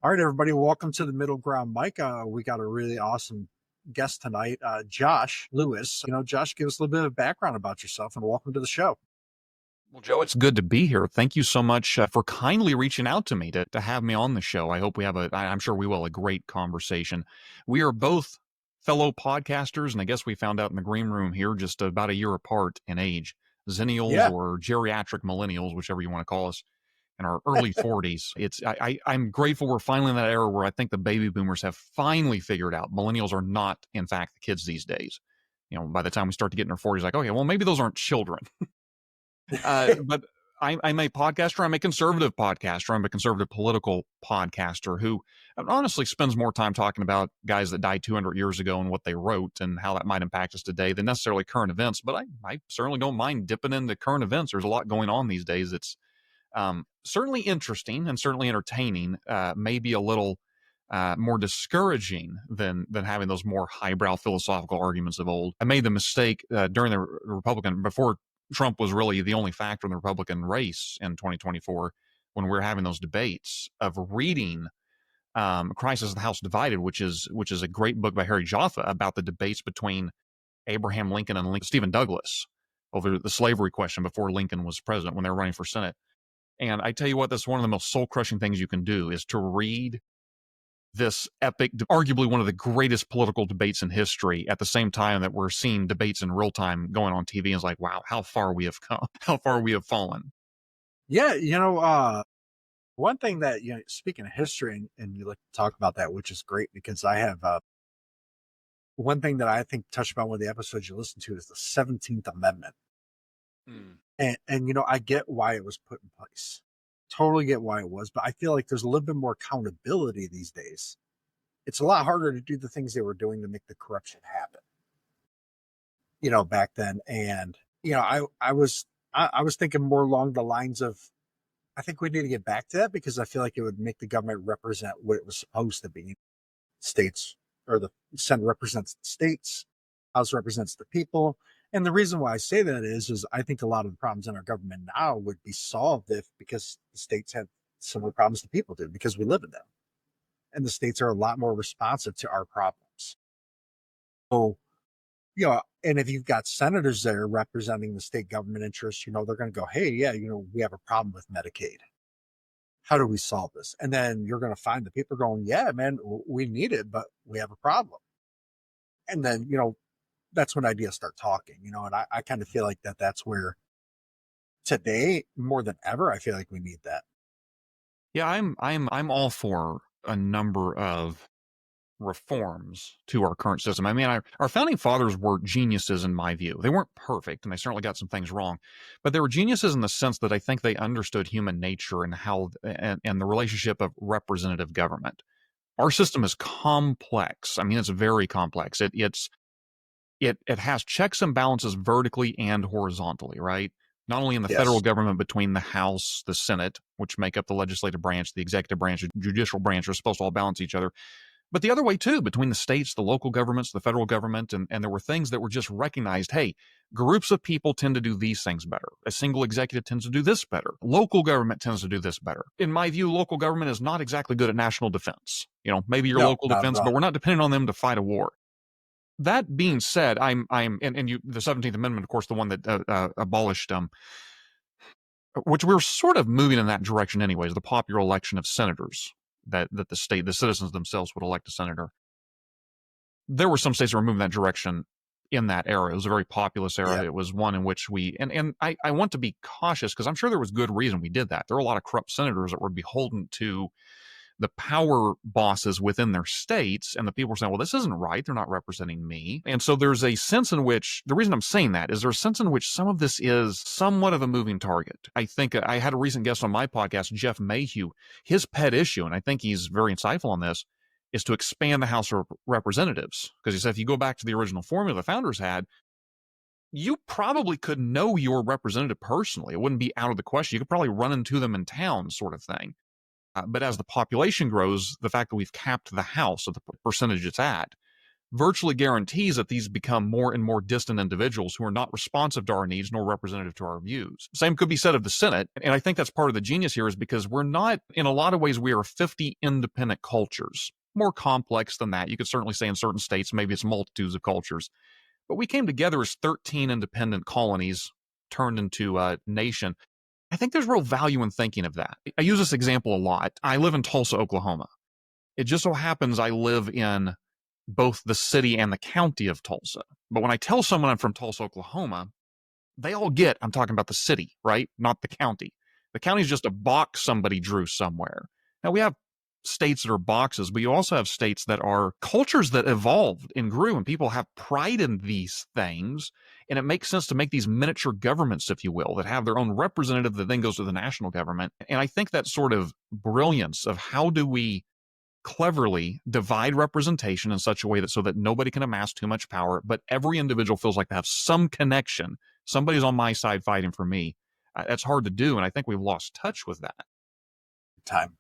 All right, everybody, welcome to the Middle Ground, Mike. We got a really awesome guest tonight, Josh Lewis. Josh, give us a little bit of background about yourself and welcome to the show. Well, Joe, it's good to be here. Thank you so much for kindly reaching out to me to have me on the show. I hope we have I'm sure we will, a great conversation. We are both fellow podcasters, and I guess we found out in the green room here just about a year apart in age. Zennials Yeah, or geriatric millennials, whichever you want to call us, in our early 40s. I'm grateful we're finally in that era where I think the baby boomers have finally figured out millennials are not, in fact, the kids these days. By the time we start to get in our 40s, like, okay, well, maybe those aren't children. But I'm a podcaster. I'm a conservative podcaster. I'm a conservative political podcaster who honestly spends more time talking about guys that died 200 years ago and what they wrote and how that might impact us today than necessarily current events. But I certainly don't mind dipping into current events. There's a lot going on these days. It's certainly interesting and certainly entertaining, maybe a little more discouraging than having those more highbrow philosophical arguments of old. I made the mistake during the Republican, before Trump was really the only factor in the Republican race in 2024, when we were having those debates, of reading Crisis of the House Divided, which is a great book by Harry Jaffa about the debates between Abraham Lincoln and Stephen Douglas over the slavery question before Lincoln was president, when they were running for Senate. And I tell you what, that's one of the most soul-crushing things you can do, is to read this epic, arguably one of the greatest political debates in history, at the same time that we're seeing debates in real time going on TV. And it's like, wow, how far we have come, how far we have fallen. yeah. One thing that, speaking of history, and you like to talk about that, which is great because I have one thing that I think touched about one of the episodes you listen to is the 17th Amendment. And I get why it was put in place. Totally get why it was, but I feel like there's a little bit more accountability these days. It's a lot harder to do the things they were doing to make the corruption happen, back then. And, I was thinking more along the lines of, I think we need to get back to that because I feel like it would make the government represent what it was supposed to be. States, or the Senate represents the states, House represents the people. And the reason why I say that is I think a lot of the problems in our government now would be solved because the states have similar problems the people do, because we live in them. And the states are a lot more responsive to our problems. So, and if you've got senators there representing the state government interests, they're going to go, hey, yeah, we have a problem with Medicaid. How do we solve this? And then you're going to find the people going, yeah, man, we need it, but we have a problem. And then, that's when ideas start talking, and I kind of feel like that's where today, more than ever, I feel like we need that. Yeah, I'm all for a number of reforms to our current system. I mean, our founding fathers were geniuses in my view. They weren't perfect, and they certainly got some things wrong, but they were geniuses in the sense that I think they understood human nature and how and the relationship of representative government. Our system is complex. I mean, it's very complex. It has checks and balances vertically and horizontally, right? Not only in the federal government between the House, the Senate, which make up the legislative branch, the executive branch, the judicial branch, are supposed to all balance each other, but the other way too, between the states, the local governments, the federal government. And there were things that were just recognized. Hey, groups of people tend to do these things better. A single executive tends to do this better. Local government tends to do this better. In my view, local government is not exactly good at national defense. Maybe your local defense, but we're not dependent on them to fight a war. That being said, the 17th Amendment, of course, the one that abolished, which we're sort of moving in that direction anyways, the popular election of senators, that the citizens themselves would elect a senator. There were some states that were moving that direction in that era. It was a very populous era. Yeah. It was one in which I want to be cautious because I'm sure there was good reason we did that. There were a lot of corrupt senators that were beholden to the power bosses within their states, and the people were saying, well, this isn't right. They're not representing me. And so there's a sense in which, the reason I'm saying that is there's a sense in which some of this is somewhat of a moving target. I think I had a recent guest on my podcast, Jeff Mayhew. His pet issue, and I think he's very insightful on this, is to expand the House of Representatives. Because he said if you go back to the original formula the founders had, you probably could know your representative personally. It wouldn't be out of the question. You could probably run into them in town, sort of thing. But as the population grows, the fact that we've capped the House at the percentage it's at, virtually guarantees that these become more and more distant individuals who are not responsive to our needs nor representative to our views. Same could be said of the Senate. And I think that's part of the genius here is because we're not, in a lot of ways, we are 50 independent cultures. More complex than that. You could certainly say in certain states, maybe it's multitudes of cultures. But we came together as 13 independent colonies turned into a nation. I think there's real value in thinking of that. I use this example a lot. I live in Tulsa, Oklahoma. It just so happens I live in both the city and the county of Tulsa. But when I tell someone I'm from Tulsa, Oklahoma, they all get I'm talking about the city, right? Not the county. The county is just a box somebody drew somewhere. Now, we have states that are boxes, but you also have states that are cultures that evolved and grew, and people have pride in these things. And it makes sense to make these miniature governments, if you will, that have their own representative that then goes to the national government. And I think that sort of brilliance of how do we cleverly divide representation in such a way that so that nobody can amass too much power, but every individual feels like they have some connection. Somebody's on my side fighting for me. That's hard to do, and I think we've lost touch with that. Time.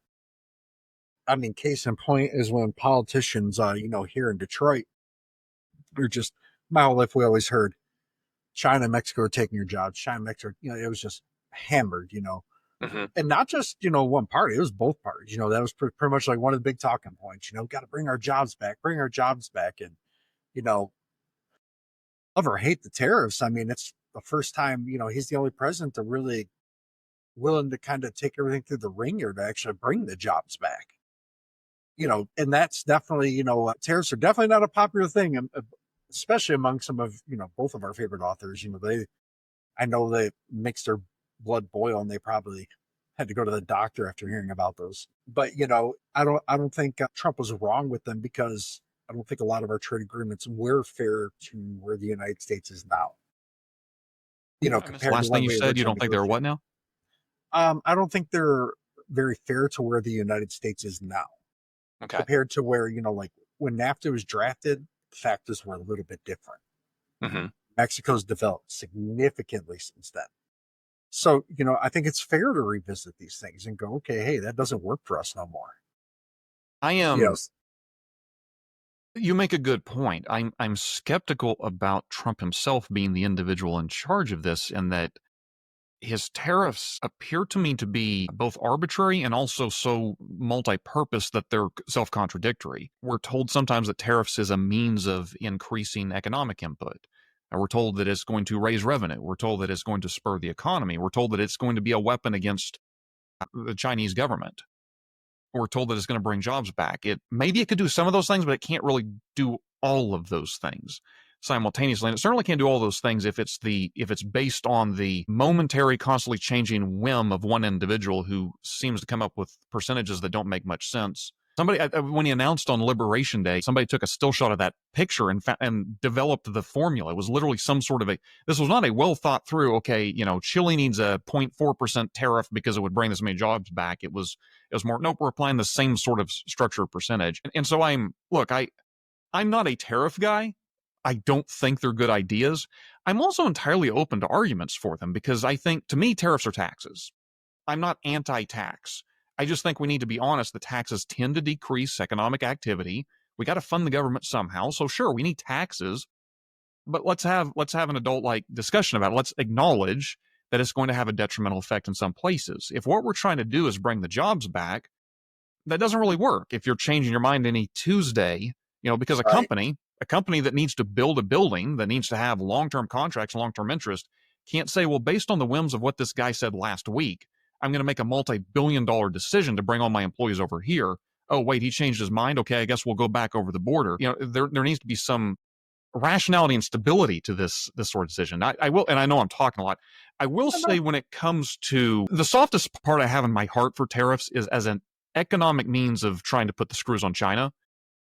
I mean, case in point is when politicians, here in Detroit, are just my whole life we always heard China and Mexico are taking your jobs. China and Mexico, it was just hammered, and not just one party. It was both parties. That was pretty much like one of the big talking points. Got to bring our jobs back, and love or hate the tariffs. I mean, it's the first time he's the only president to really willing to kind of take everything through the ringer to actually bring the jobs back. And that's definitely tariffs are definitely not a popular thing, especially among some of both of our favorite authors. I know they makes their blood boil, and they probably had to go to the doctor after hearing about those. But I don't think Trump was wrong with them, because I don't think a lot of our trade agreements were fair to where the United States is now. Compared to last thing you said, you don't think they're what now? I don't think they're very fair to where the United States is now. Okay. Compared to where like when NAFTA was drafted, the factors were a little bit different. Mm-hmm. Mexico's developed significantly since then. So, I think it's fair to revisit these things and go, okay, hey, that doesn't work for us no more. I am. Yes. You make a good point. I'm skeptical about Trump himself being the individual in charge of this, and that his tariffs appear to me to be both arbitrary and also so multi-purpose that they're self-contradictory. We're told sometimes that tariffs is a means of increasing economic input. We're told that it's going to raise revenue. We're told that it's going to spur the economy. We're told that it's going to be a weapon against the Chinese government. We're told that it's going to bring jobs back. Maybe it could do some of those things, but it can't really do all of those things simultaneously. And it certainly can't do all those things if it's based on the momentary, constantly changing whim of one individual who seems to come up with percentages that don't make much sense. Somebody, when he announced on Liberation Day, somebody took a still shot of that picture and developed the formula. It was literally some sort of this was not a well thought through, okay, Chile needs a 0.4% tariff because it would bring this many jobs back. It was more, nope, we're applying the same sort of structure percentage. And so I'm not a tariff guy. I don't think they're good ideas. I'm also entirely open to arguments for them, because I think, to me, tariffs are taxes. I'm not anti-tax. I just think we need to be honest. The taxes tend to decrease economic activity. We got to fund the government somehow. So sure, we need taxes, but let's have an adult-like discussion about it. Let's acknowledge that it's going to have a detrimental effect in some places. If what we're trying to do is bring the jobs back, that doesn't really work. If you're changing your mind any Tuesday, because a company that needs to build a building, that needs to have long-term contracts, long-term interest, can't say, well, based on the whims of what this guy said last week, I'm going to make a multi-billion-dollar decision to bring all my employees over here. Oh, wait, he changed his mind. Okay, I guess we'll go back over the border. There needs to be some rationality and stability to this sort of decision. I will, and I know I'm talking a lot. I will say, when it comes to the softest part I have in my heart for tariffs is as an economic means of trying to put the screws on China.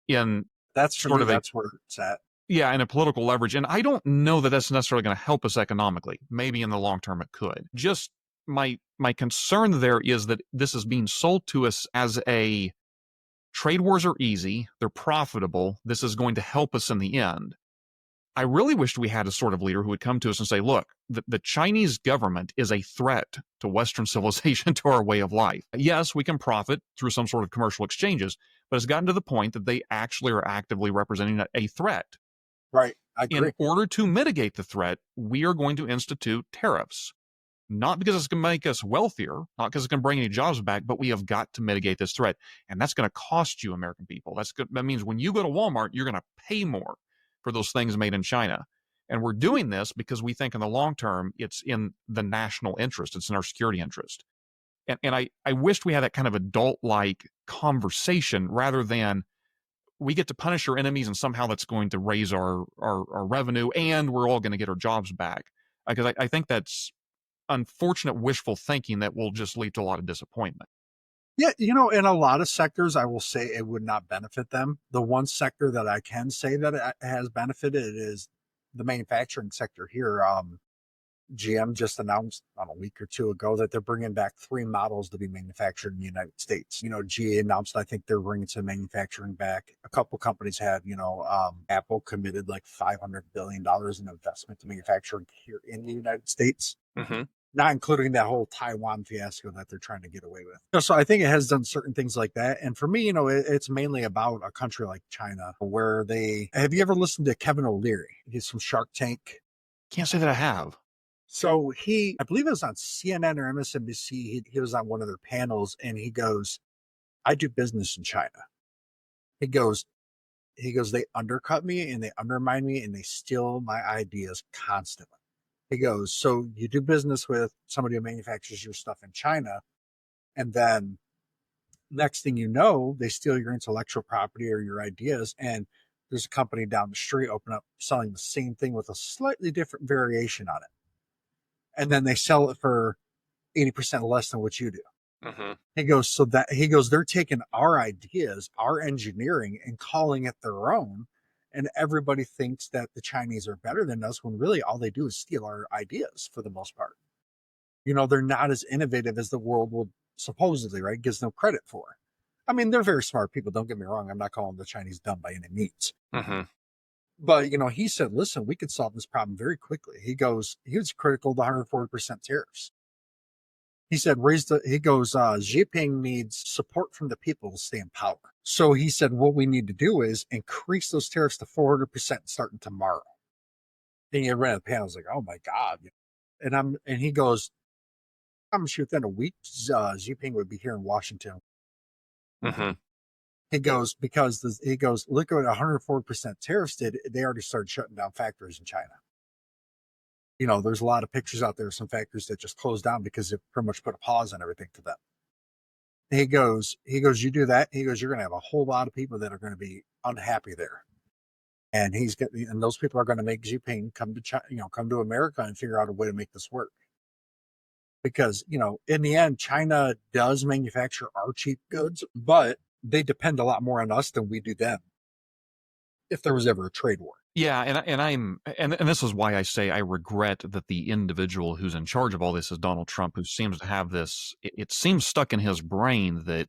That's where it's at. Yeah, and a political leverage. And I don't know that that's necessarily going to help us economically. Maybe in the long term it could. Just my concern there is that this is being sold to us as a trade wars are easy, they're profitable, this is going to help us in the end. I really wished we had a sort of leader who would come to us and say, look, the Chinese government is a threat to Western civilization, to our way of life. Yes, we can profit through some sort of commercial exchanges, but it's gotten to the point that they actually are actively representing a threat. Right. I In agree. order to mitigate the threat, we are going to institute tariffs. Not because it's going to make us wealthier, not because it's going to bring any jobs back, but we have got to mitigate this threat. And that's going to cost you, American people. That means when you go to Walmart, you're going to pay more for those things made in China. And we're doing this because we think in the long term, it's in the national interest. It's in our security interest. And I wished we had that kind of adult-like conversation rather than we get to punish our enemies and somehow that's going to raise our revenue and we're all going to get our jobs back. Because I think that's unfortunate wishful thinking that will just lead to a lot of disappointment. Yeah, in a lot of sectors, I will say it would not benefit them. The one sector that I can say that it has benefited is the manufacturing sector here. GM just announced on a week or two ago that they're bringing back 3 models to be manufactured in the United States. GA announced, I think they're bringing some manufacturing back. A couple companies have, Apple committed like $500 billion in investment to manufacturing here in the United States. Mm-hmm. Not including that whole Taiwan fiasco that they're trying to get away with. So I think it has done certain things like that. And for me, it's mainly about a country like China where have you ever listened to Kevin O'Leary? He's from Shark Tank. Can't say that I have. So I believe it was on CNN or MSNBC. He was on one of their panels and he goes, I do business in China. He goes, they undercut me and they undermine me and they steal my ideas constantly. He goes, so you do business with somebody who manufactures your stuff in China, and then next thing you know, they steal your intellectual property or your ideas, and there's a company down the street open up selling the same thing with a slightly different variation on it. And then they sell it for 80% less than what you do. Mm-hmm. He goes, they're taking our ideas, our engineering, and calling it their own. And everybody thinks that the Chinese are better than us when really all they do is steal our ideas for the most part. They're not as innovative as the world will supposedly, right, gives them credit for. I mean, they're very smart people. Don't get me wrong. I'm not calling the Chinese dumb by any means. Mm-hmm. But, he said, listen, we could solve this problem very quickly. He was critical of the 140% tariffs. He said, Jinping needs support from the people to stay in power. So he said, what we need to do is increase those tariffs to 400% starting tomorrow. And you ran the panel, I was like, oh my God. And he goes, I'm sure within a week, Jinping would be here in Washington. Mm-hmm. He goes, look at what 104% tariffs did. They already started shutting down factories in China. There's a lot of pictures out there of some factories that just closed down because it pretty much put a pause on everything for them. He goes, you do that. He goes, you're going to have a whole lot of people that are going to be unhappy there. And those people are going to make Jinping come to China, come to America and figure out a way to make this work. Because, in the end, China does manufacture our cheap goods, but they depend a lot more on us than we do them. If there was ever a trade war. Yeah, and this is why I say I regret that the individual who's in charge of all this is Donald Trump, who seems to have this. It seems stuck in his brain that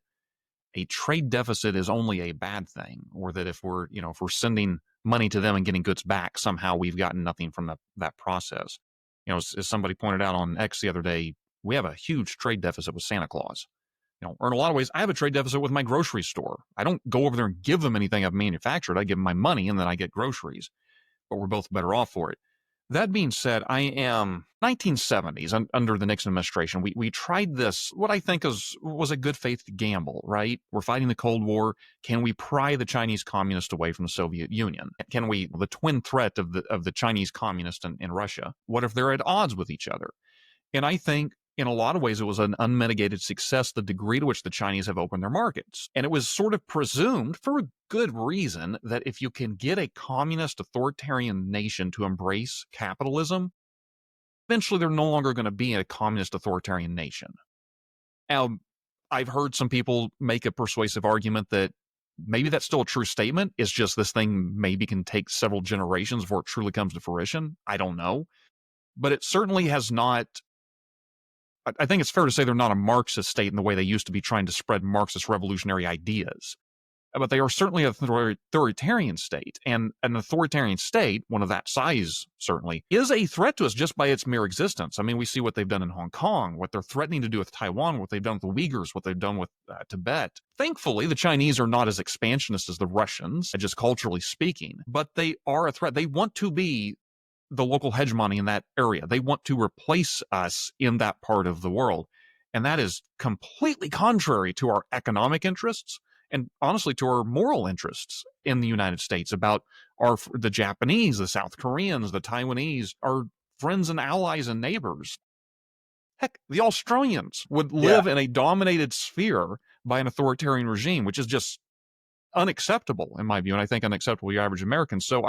a trade deficit is only a bad thing, or that if we're sending money to them and getting goods back, somehow we've gotten nothing from that process. As somebody pointed out on X the other day, we have a huge trade deficit with Santa Claus. Or in a lot of ways, I have a trade deficit with my grocery store. I don't go over there and give them anything I've manufactured. I give them my money and then I get groceries. But we're both better off for it. That being said, I am 1970s under the Nixon administration. We tried this, what I think was a good faith gamble, right? We're fighting the Cold War. Can we pry the Chinese communists away from the Soviet Union? Can we, the twin threat of the Chinese communists and Russia, what if they're at odds with each other? And I think in a lot of ways, it was an unmitigated success, the degree to which the Chinese have opened their markets. And it was sort of presumed, for a good reason, that if you can get a communist authoritarian nation to embrace capitalism, eventually they're no longer going to be a communist authoritarian nation. Now, I've heard some people make a persuasive argument that maybe that's still a true statement. It's just this thing maybe can take several generations before it truly comes to fruition. I don't know. But it certainly has not. I think it's fair to say they're not a Marxist state in the way they used to be trying to spread Marxist revolutionary ideas. but they are certainly an authoritarian state. And an authoritarian state, one of that size certainly, is a threat to us just by its mere existence. I mean, we see what they've done in Hong Kong, what they're threatening to do with Taiwan, what they've done with the Uyghurs, what they've done with Tibet. Thankfully, the Chinese are not as expansionist as the Russians, just culturally speaking, but they are a threat. They want to be the local hegemony in that area. They want to replace us in that part of the world. And that is completely contrary to our economic interests and honestly to our moral interests in the United States about the Japanese, the South Koreans, the Taiwanese, our friends and allies and neighbors. Heck, the Australians would live in a dominated sphere by an authoritarian regime, which is just unacceptable in my view, and I think unacceptable to the average American. So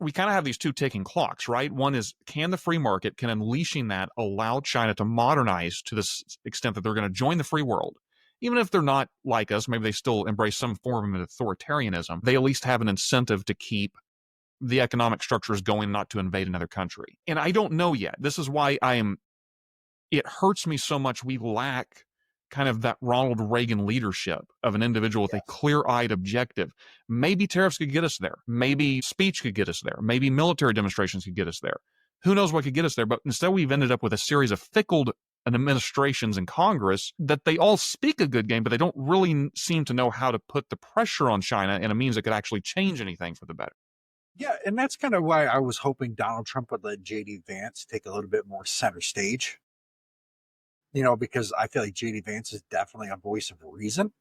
we kind of have these two ticking clocks, right? One is, can the free market, can unleashing that allow China to modernize to this extent that they're going to join the free world? Even if they're not like us, maybe they still embrace some form of authoritarianism, they at least have an incentive to keep the economic structures going, not to invade another country. And I don't know yet. This is why it hurts me so much we lack kind of that Ronald Reagan leadership of an individual with a clear-eyed objective. Maybe tariffs could get us there. Maybe speech could get us there. Maybe military demonstrations could get us there. Who knows what could get us there? But instead we've ended up with a series of fickle administrations in Congress that they all speak a good game, but they don't really seem to know how to put the pressure on China in a means that could actually change anything for the better. Yeah, and that's kind of why I was hoping Donald Trump would let JD Vance take a little bit more center stage. Because I feel like JD Vance is definitely a voice of reason,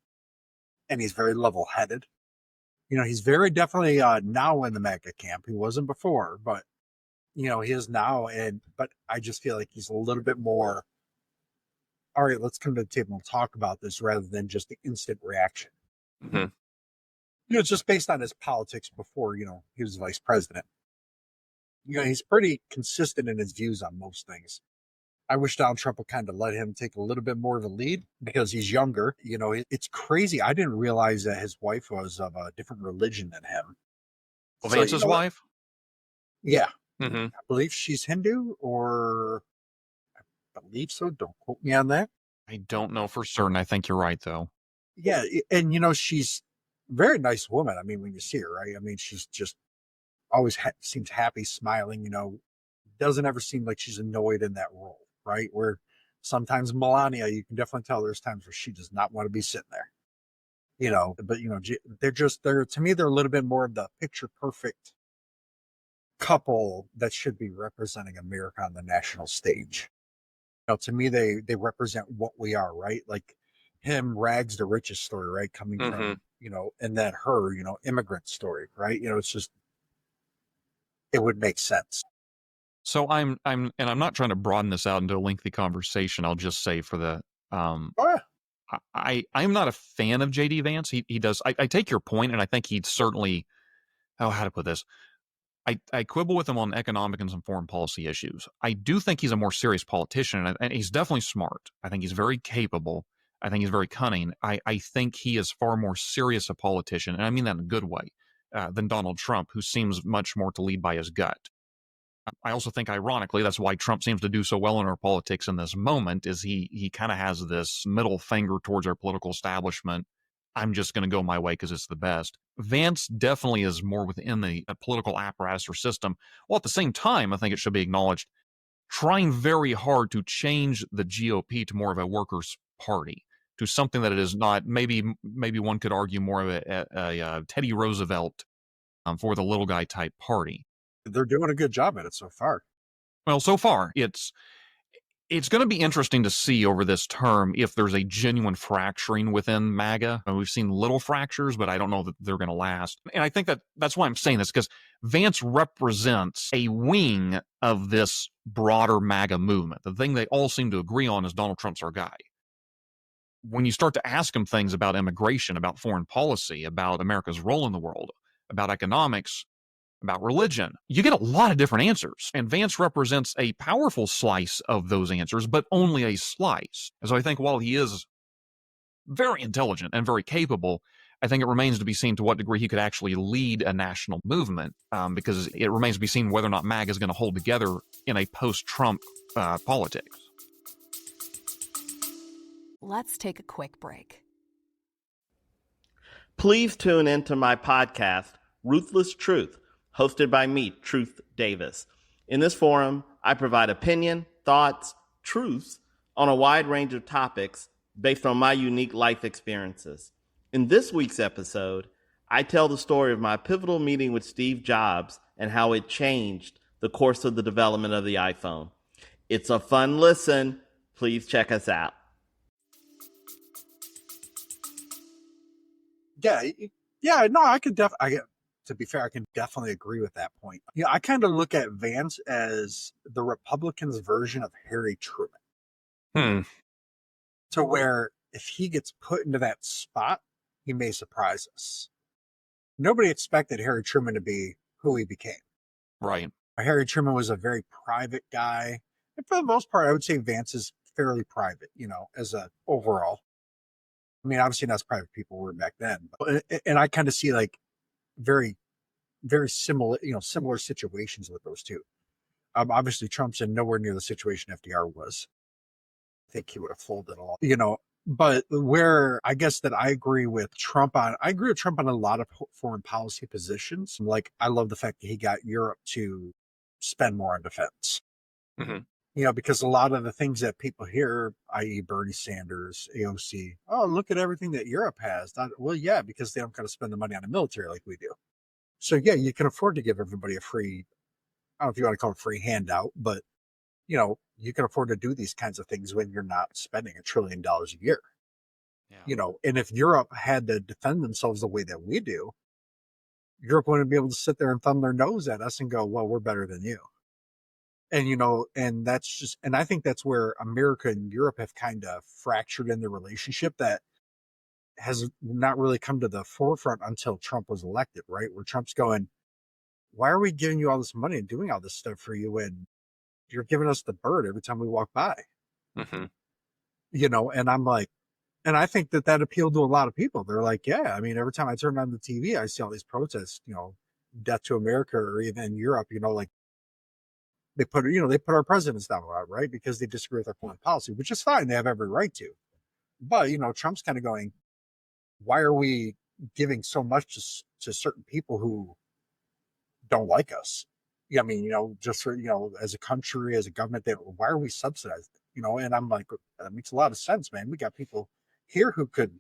and he's very level-headed. He's very definitely now in the MAGA camp. He wasn't before, but he is now. But I just feel like he's a little bit more. All right, let's come to the table and talk about this rather than just the instant reaction. Mm-hmm. It's just based on his politics before he was vice president. He's pretty consistent in his views on most things. I wish Donald Trump would kind of let him take a little bit more of a lead because he's younger. It's crazy. I didn't realize that his wife was of a different religion than him. Well, Vance's wife? Yeah. Mm-hmm. I believe she's Hindu, or I believe so. Don't quote me on that. I don't know for certain. I think you're right, though. Yeah. And, she's a very nice woman. I mean, when you see her, right? I mean, she's just always seems happy, smiling, doesn't ever seem like she's annoyed in that role. Right, where sometimes Melania, you can definitely tell there's times where she does not want to be sitting there, but they're to me, they're a little bit more of the picture perfect couple that should be representing America on the national stage. To me, they represent what we are, right? Like him, rags to riches story, right? Coming from, and then her, immigrant story, right? It's just, it would make sense. So I'm not trying to broaden this out into a lengthy conversation. I'll just say for the I'm not a fan of JD Vance. He does. I take your point, and I think he'd certainly. Oh, how to put this? I quibble with him on economic and some foreign policy issues. I do think he's a more serious politician, and he's definitely smart. I think he's very capable. I think he's very cunning. I think he is far more serious a politician, and I mean that in a good way, than Donald Trump, who seems much more to lead by his gut. I also think, ironically, that's why Trump seems to do so well in our politics in this moment, is he kind of has this middle finger towards our political establishment. I'm just going to go my way because it's the best. Vance definitely is more within the political apparatus or system, while at the same time, I think it should be acknowledged, trying very hard to change the GOP to more of a workers' party, to something that it is not. Maybe one could argue more of a Teddy Roosevelt for the little guy type party. They're doing a good job at it so far. Well, so far, it's going to be interesting to see over this term if there's a genuine fracturing within MAGA. We've seen little fractures, but I don't know that they're going to last. And I think that's why I'm saying this, because Vance represents a wing of this broader MAGA movement. The thing they all seem to agree on is Donald Trump's our guy. When you start to ask him things about immigration, about foreign policy, about America's role in the world, about economics, about religion, you get a lot of different answers. And Vance represents a powerful slice of those answers, but only a slice. And so I think while he is very intelligent and very capable, I think it remains to be seen to what degree he could actually lead a national movement, because it remains to be seen whether or not MAGA is going to hold together in a post-Trump politics. Let's take a quick break. Please tune into my podcast, Ruthless Truth, hosted by me, Truth Davis. In this forum, I provide opinion, thoughts, truths on a wide range of topics based on my unique life experiences. In this week's episode, I tell the story of my pivotal meeting with Steve Jobs and how it changed the course of the development of the iPhone. It's a fun listen. Please check us out. Yeah, no, to be fair, I can definitely agree with that point. Yeah, I kind of look at Vance as the Republicans' version of Harry Truman. To where if he gets put into that spot, he may surprise us. Nobody expected Harry Truman to be who he became. Right. Harry Truman was a very private guy. And for the most part, I would say Vance is fairly private, as a overall. I mean, obviously not as private people were back then. And I kind of see like very, very similar situations with those two. Obviously, Trump's in nowhere near the situation FDR was. I think he would have folded all, But where I guess that I agree with Trump on a lot of foreign policy positions. Like, I love the fact that he got Europe to spend more on defense. Because a lot of the things that people hear, i.e. Bernie Sanders, AOC, oh, look at everything that Europe has. Well, yeah, because they don't got to spend the money on the military like we do. So, yeah, you can afford to give everybody a free, I don't know if you want to call it a free handout, but, you can afford to do these kinds of things when you're not spending $1 trillion a year. Yeah. And if Europe had to defend themselves the way that we do, Europe wouldn't be able to sit there and thumb their nose at us and go, well, we're better than you. And, and I think that's where America and Europe have kind of fractured in their relationship that has not really come to the forefront until Trump was elected, right? Where Trump's going, why are we giving you all this money and doing all this stuff for you when you're giving us the bird every time we walk by? And I'm like, and I think that appealed to a lot of people. They're like, yeah, I mean, every time I turn on the TV, I see all these protests, death to America, or even Europe, like they put our presidents down a lot, right? Because they disagree with our foreign policy, which is fine. They have every right to. But, Trump's kind of going, why are we giving so much to certain people who don't like us? I mean, just for, as a country, as a government, why are we subsidized? And I'm like, that makes a lot of sense, man. We got people here who could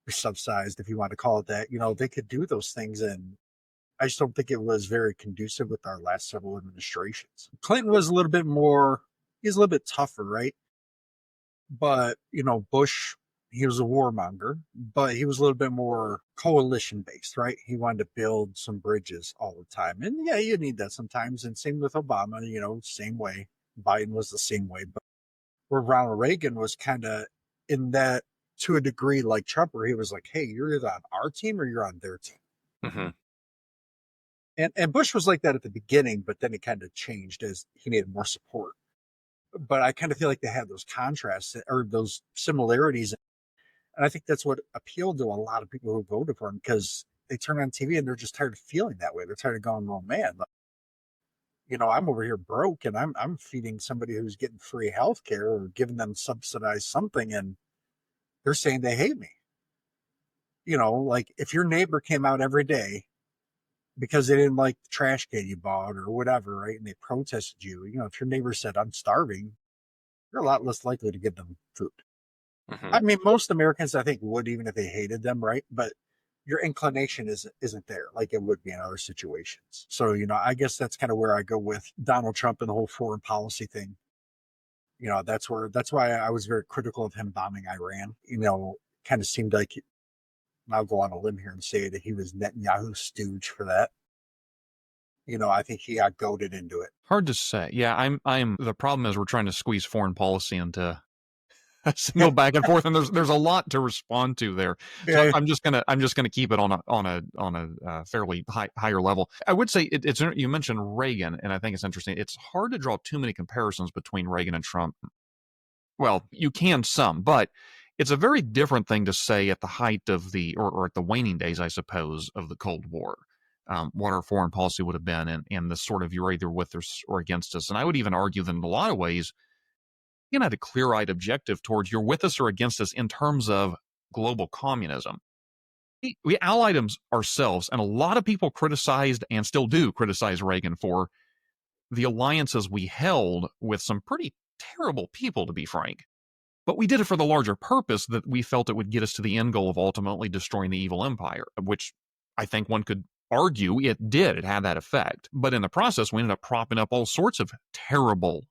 be subsidized, if you want to call it that. They could do those things. And I just don't think it was very conducive with our last several administrations. Clinton was a little bit more, he's a little bit tougher, right? But, Bush, he was a warmonger, but he was a little bit more coalition based, right? He wanted to build some bridges all the time. And yeah, you need that sometimes. And same with Obama, same way. Biden was the same way. But where Ronald Reagan was kind of in that, to a degree, like Trump, where he was like, hey, you're either on our team or you're on their team. And Bush was like that at the beginning, but then it kind of changed as he needed more support. But I kind of feel like they had those contrasts or those similarities. And I think that's what appealed to a lot of people who voted for him, because they turn on TV and they're just tired of feeling that way. They're tired of going, well, man, I'm over here broke and I'm feeding somebody who's getting free health care or giving them subsidized something, and they're saying they hate me. Like if your neighbor came out every day because they didn't like the trash can you bought or whatever, right? And they protested you, if your neighbor said, I'm starving, you're a lot less likely to give them food. I mean, most Americans, I think, would, even if they hated them, right? But your inclination isn't there like it would be in other situations. So, I guess that's kind of where I go with Donald Trump and the whole foreign policy thing. That's why I was very critical of him bombing Iran. Kind of seemed like, I'll go on a limb here and say that he was Netanyahu's stooge for that. I think he got goaded into it. Hard to say. Yeah, I'm. The problem is we're trying to squeeze foreign policy into a single back and forth, and there's a lot to respond to there. So I'm just gonna keep it on a fairly higher level. I would say it's you mentioned Reagan, and I think it's interesting. It's hard to draw too many comparisons between Reagan and Trump. Well, you can some, but it's a very different thing to say at the height of or at the waning days, I suppose, of the Cold War. What our foreign policy would have been, and the sort of you're either with us or against us. And I would even argue that in a lot of ways, you had a clear-eyed objective towards you're with us or against us in terms of global communism. we allied ourselves, and a lot of people criticized and still do criticize Reagan for the alliances we held with some pretty terrible people, to be frank. But we did it for the larger purpose that we felt it would get us to the end goal of ultimately destroying the evil empire, which I think one could argue it did. It had that effect. But in the process, we ended up propping up all sorts of terrible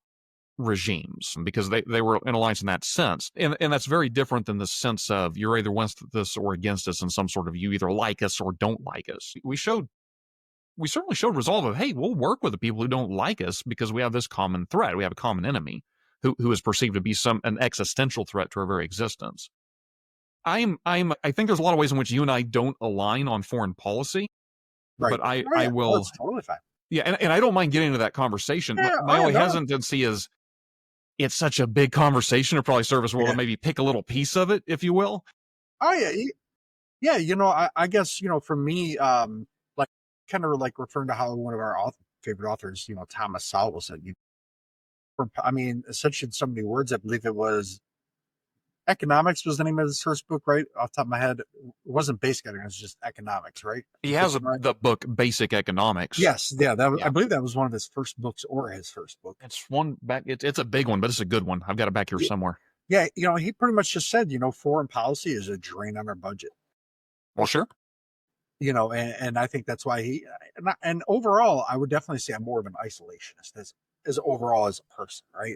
regimes because they were in alliance in that sense. And that's very different than the sense of you're either with us or against us in some sort of you either like us or don't like us. We certainly showed resolve of, hey, we'll work with the people who don't like us because we have this common threat. We have a common enemy who is perceived to be an existential threat to our very existence. I think there's a lot of ways in which you and I don't align on foreign policy, Right. but I will. That's totally fine. Yeah, and I don't mind getting into that conversation. Yeah, My only hesitancy is it's such a big conversation. It'll probably serve us well to maybe pick a little piece of it, if you will. Oh yeah, yeah. I guess for me, like kind of like referring to how one of our favorite authors, Thomas Sowell said, essentially in so many words, I believe it was Economics was the name of his first book, right? Off the top of my head, it wasn't Basic Economics, it was just Economics, right? He has the book Basic Economics. Yes, yeah, I believe that was one of his first books or his first book. It's one back. It's a big one, but it's a good one. I've got it back here somewhere. Yeah, he pretty much just said, foreign policy is a drain on our budget. Well, sure. And I think that's why and overall, I would definitely say I'm more of an isolationist as overall as a person, right?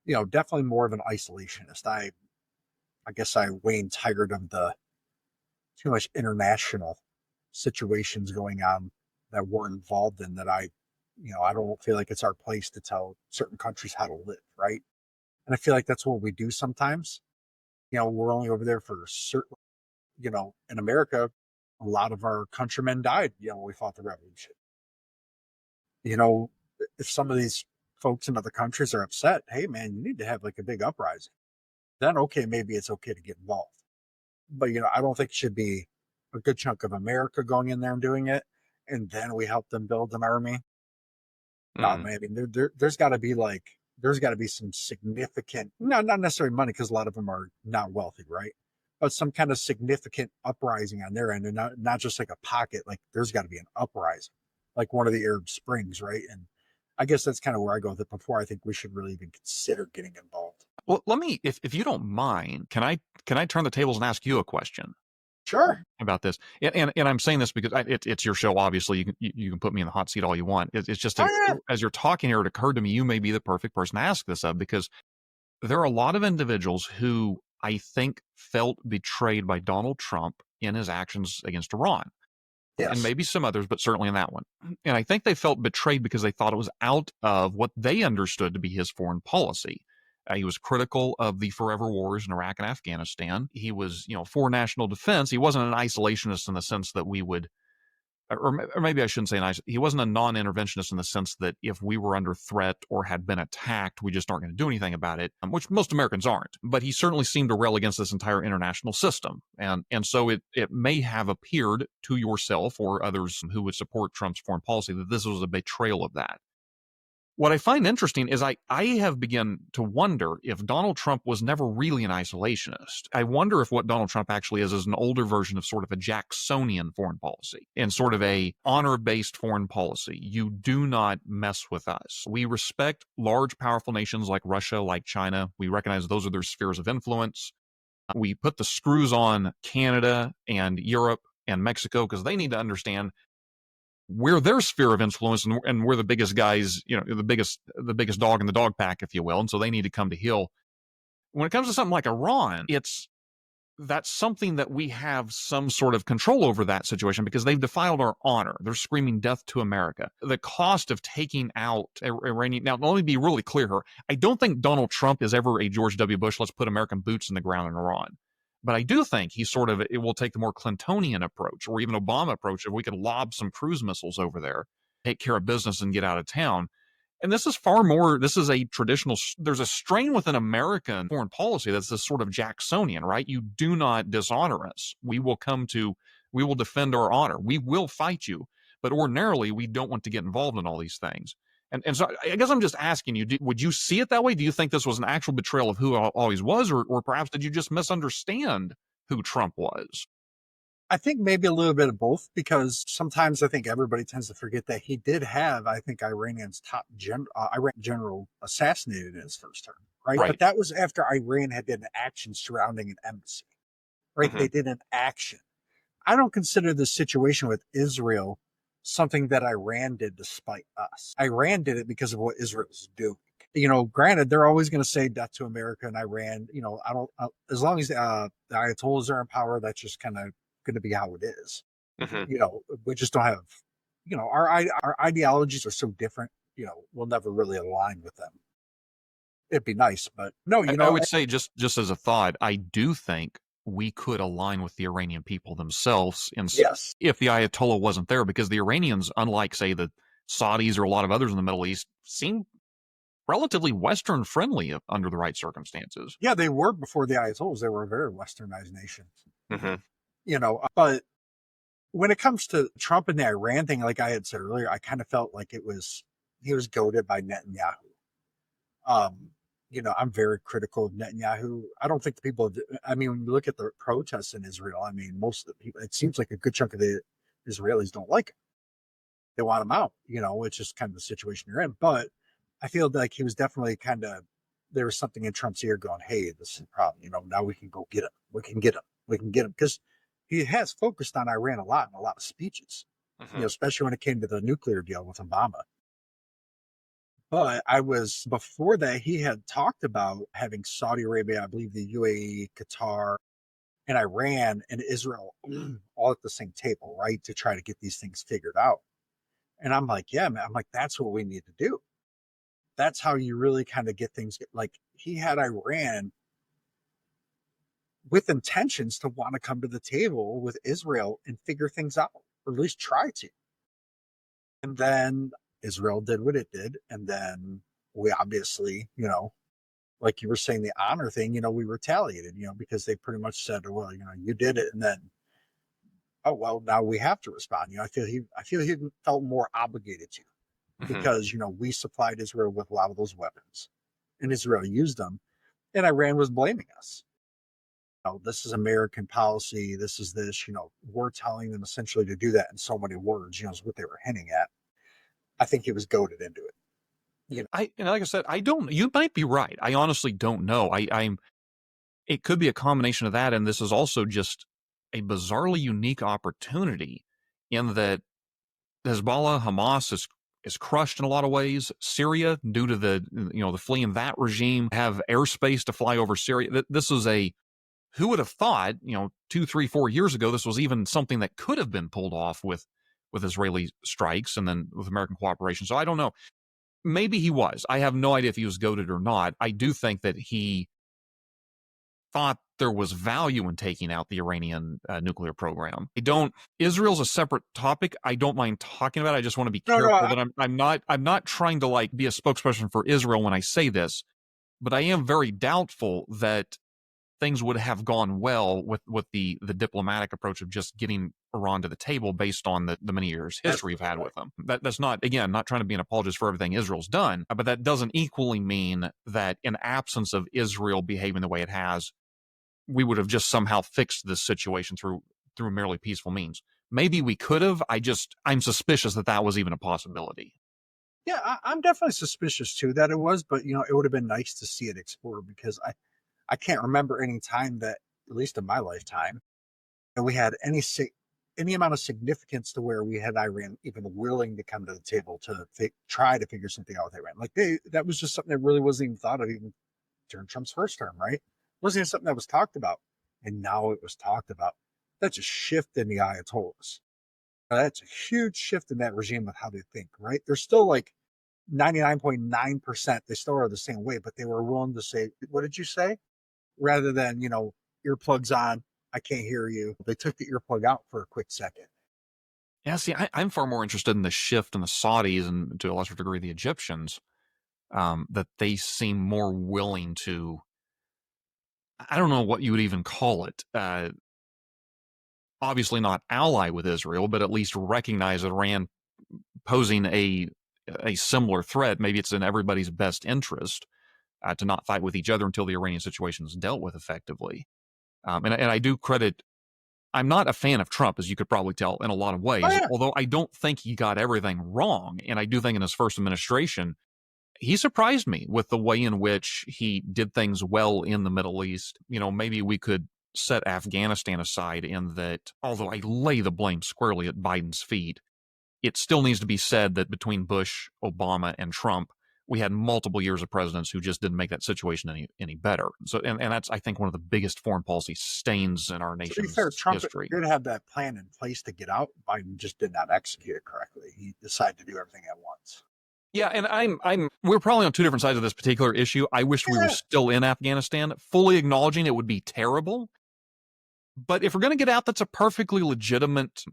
Definitely more of an isolationist. I guess I wane tired of the too much international situations going on that we're involved in that I don't feel like it's our place to tell certain countries how to live, right? And I feel like that's what we do sometimes. We're only over there for certain, in America, a lot of our countrymen died, when we fought the revolution. If some of these folks in other countries are upset, hey man, you need to have like a big uprising. Then okay, maybe it's okay to get involved. But I don't think it should be a good chunk of America going in there and doing it, and then we help them build an army. No, man, there's got to be some significant, not necessarily money because a lot of them are not wealthy, right? But some kind of significant uprising on their end, and not just like a pocket. Like there's got to be an uprising, like one of the Arab Springs, right? And I guess that's kind of where I go with it before I think we should really even consider getting involved. Well, let me, if you don't mind, can I turn the tables and ask you a question? Sure. About this, and I'm saying this because it's your show. Obviously, you can put me in the hot seat all you want. It's just as you're talking here, it occurred to me you may be the perfect person to ask this of, because there are a lot of individuals who I think felt betrayed by Donald Trump in his actions against Iran. Yes. And maybe some others, but certainly in that one. And I think they felt betrayed because they thought it was out of what they understood to be his foreign policy. He was critical of the forever wars in Iraq and Afghanistan. He was, for national defense. He wasn't an isolationist in the sense that we would, or maybe I shouldn't say he wasn't a non-interventionist in the sense that if we were under threat or had been attacked, we just aren't going to do anything about it, which most Americans aren't. But he certainly seemed to rail against this entire international system. And so it may have appeared to yourself or others who would support Trump's foreign policy that this was a betrayal of that. What I find interesting is I have begun to wonder if Donald Trump was never really an isolationist. I wonder if what Donald Trump actually is an older version of sort of a Jacksonian foreign policy and sort of a honor-based foreign policy. You do not mess with us. We respect large, powerful nations like Russia, like China. We recognize those are their spheres of influence. We put the screws on Canada and Europe and Mexico because they need to understand we're their sphere of influence and we're the biggest guys, the biggest dog in the dog pack, if you will. And so they need to come to heel. When it comes to something like Iran, that's something that we have some sort of control over that situation because they've defiled our honor. They're screaming death to America. The cost of taking out Iranian. Now, let me be really clear here. I don't think Donald Trump is ever a George W. Bush, let's put American boots in the ground in Iran. But I do think it will take the more Clintonian approach or even Obama approach if we could lob some cruise missiles over there, take care of business and get out of town. And this is this is a traditional, there's a strain within American foreign policy that's this sort of Jacksonian, right? You do not dishonor us. We will defend our honor. We will fight you. But ordinarily, we don't want to get involved in all these things. And so I guess I'm just asking you, would you see it that way? Do you think this was an actual betrayal of who always was, or perhaps did you just misunderstand who Trump was? I think maybe a little bit of both, because sometimes I think everybody tends to forget that he did have, I think, Iran general assassinated in his first term, right? But Right. that was after Iran had did an action surrounding an embassy, right? Hmm. They did an action. I don't consider the situation with Israel something that Iran did despite us. Iran did it because of what Israel's doing. Granted, they're always going to say death to America and Iran. I don't, as long as the Ayatollahs are in power, that's just kind of going to be how it is. Hmm. We just don't have, our ideologies are so different. We'll never really align with them. It'd be nice, but no, I would say just as a thought, I do think we could align with the Iranian people themselves yes, if the Ayatollah wasn't there, because the Iranians, unlike say the Saudis or a lot of others in the Middle East, seem relatively Western friendly under the right circumstances. yeah, they were before the Ayatollahs. They were a very westernized nation. Hmm. But when it comes to Trump and the Iran thing, like I had said earlier, I kind of felt like he was goaded by Netanyahu. Um, I'm very critical of Netanyahu. I don't think the people, I mean, when you look at the protests in Israel, I mean, most of the people, it seems like a good chunk of the Israelis don't like him. They want him out. It's just kind of the situation you're in. But I feel like he was definitely there was something in Trump's ear going, hey, this is a problem. Now we can go get him. We can get him. We can get him. Because he has focused on Iran a lot in a lot of speeches, Hmm. especially when it came to the nuclear deal with Obama. But before that, he had talked about having Saudi Arabia, I believe the UAE, Qatar, and Iran and Israel all at the same table, right? To try to get these things figured out. And I'm like, yeah, man, I'm like, that's what we need to do. That's how you really kind of get things. Like he had Iran with intentions to want to come to the table with Israel and figure things out, or at least try to. And then Israel did what it did. And then we obviously, like you were saying, the honor thing, we retaliated, because they pretty much said, well, you did it. And then, oh, well, now we have to respond. I feel he felt more obligated to, Hmm. because, we supplied Israel with a lot of those weapons and Israel used them, and Iran was blaming us. This is American policy. This is this, we're telling them essentially to do that in so many words, is what they were hinting at. I think he was goaded into it. Like I said, I don't. You might be right. I honestly don't know. I'm. It could be a combination of that, and this is also just a bizarrely unique opportunity, in that Hezbollah, Hamas is crushed in a lot of ways. Syria, due to the fleeing that regime, have airspace to fly over Syria. This is who would have thought, 2, 3, 4 years ago, this was even something that could have been pulled off with Israeli strikes and then with American cooperation. So I don't know. Maybe he was. I have no idea if he was goaded or not. I do think that he thought there was value in taking out the Iranian nuclear program. Israel's a separate topic. I don't mind talking about it. I just want to be No, no, careful that I'm not trying to like be a spokesperson for Israel when I say this, but I am very doubtful that things would have gone well with the diplomatic approach of just getting Iran to the table based on the many years history we've had with them. That's not, again, not trying to be an apologist for everything Israel's done, but that doesn't equally mean that in absence of Israel behaving the way it has, we would have just somehow fixed this situation through merely peaceful means. Maybe we could have. I'm suspicious that was even a possibility. Yeah, I'm definitely suspicious too that it was, but it would have been nice to see it explored, because I can't remember any time that, at least in my lifetime, that we had any amount of significance to where we had Iran even willing to come to the table to try to figure something out with Iran. Like that was just something that really wasn't even thought of even during Trump's first term, right? It wasn't even something that was talked about, and now it was talked about. That's a shift in the Ayatollahs. That's a huge shift in that regime with how they think, right? They're still like 99.9%. They still are the same way, but they were willing to say, what did you say? Rather than, earplugs on, I can't hear you. They took the earplug out for a quick second. Yeah, see, I'm far more interested in the shift in the Saudis and to a lesser degree the Egyptians, that they seem more willing to, I don't know what you would even call it, obviously not ally with Israel, but at least recognize Iran posing a similar threat. Maybe it's in everybody's best interest to not fight with each other until the Iranian situation is dealt with effectively. And I do credit I'm not a fan of Trump, as you could probably tell, in a lot of ways, Oh, yeah. although I don't think he got everything wrong. And I do think in his first administration, he surprised me with the way in which he did things well in the Middle East. Maybe we could set Afghanistan aside in that, although I lay the blame squarely at Biden's feet, it still needs to be said that between Bush, Obama, and Trump, we had multiple years of presidents who just didn't make that situation any better. So, and that's, I think, one of the biggest foreign policy stains in our To be nation's fair, Trump history. did have that plan in place to get out. Biden just did not execute it correctly. He decided to do everything at once. Yeah, and we're probably on two different sides of this particular issue. I wish we were still in Afghanistan, fully acknowledging it would be terrible. But if we're going to get out, that's a perfectly legitimate,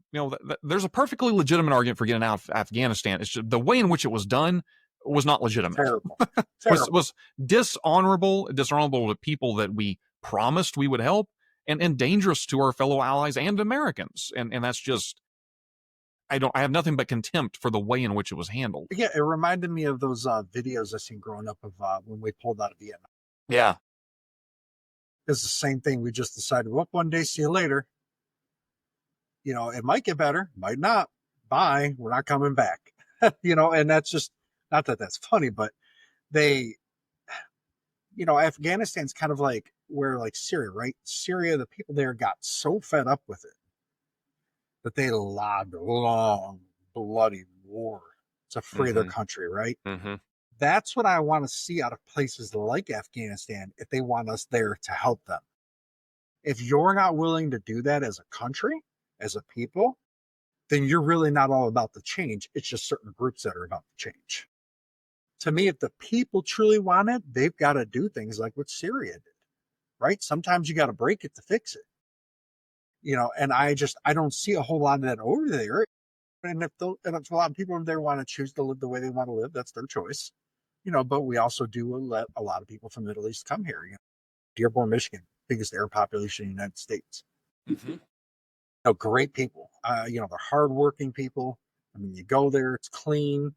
there's a perfectly legitimate argument for getting out of Afghanistan. It's just the way in which it was done was not legitimate. Terrible. was dishonorable to people that we promised we would help, and dangerous to our fellow allies and Americans. And that's just, I have nothing but contempt for the way in which it was handled. Yeah, it reminded me of those videos I seen growing up of when we pulled out of Vietnam. Yeah. It's the same thing. We just decided, well, one day, see you later. It might get better, might not. Bye. We're not coming back. And that's just, not that that's funny, but they, Afghanistan's kind of like where like Syria, right? Syria, the people there got so fed up with it that they lobbed a long, bloody war to free their country, right? Mm-hmm. That's what I want to see out of places like Afghanistan if they want us there to help them. If you're not willing to do that as a country, as a people, then you're really not all about the change. It's just certain groups that are about the change. To me, if the people truly want it, they've got to do things like what Syria did, right? Sometimes you got to break it to fix it. And I don't see a whole lot of that over there. And if a lot of people over there want to choose to live the way they want to live, that's their choice. But we also do let a lot of people from the Middle East come here. Dearborn, Michigan, biggest Arab population in the United States. Mm-hmm. Great people. They're hardworking people. I mean, you go there, it's clean.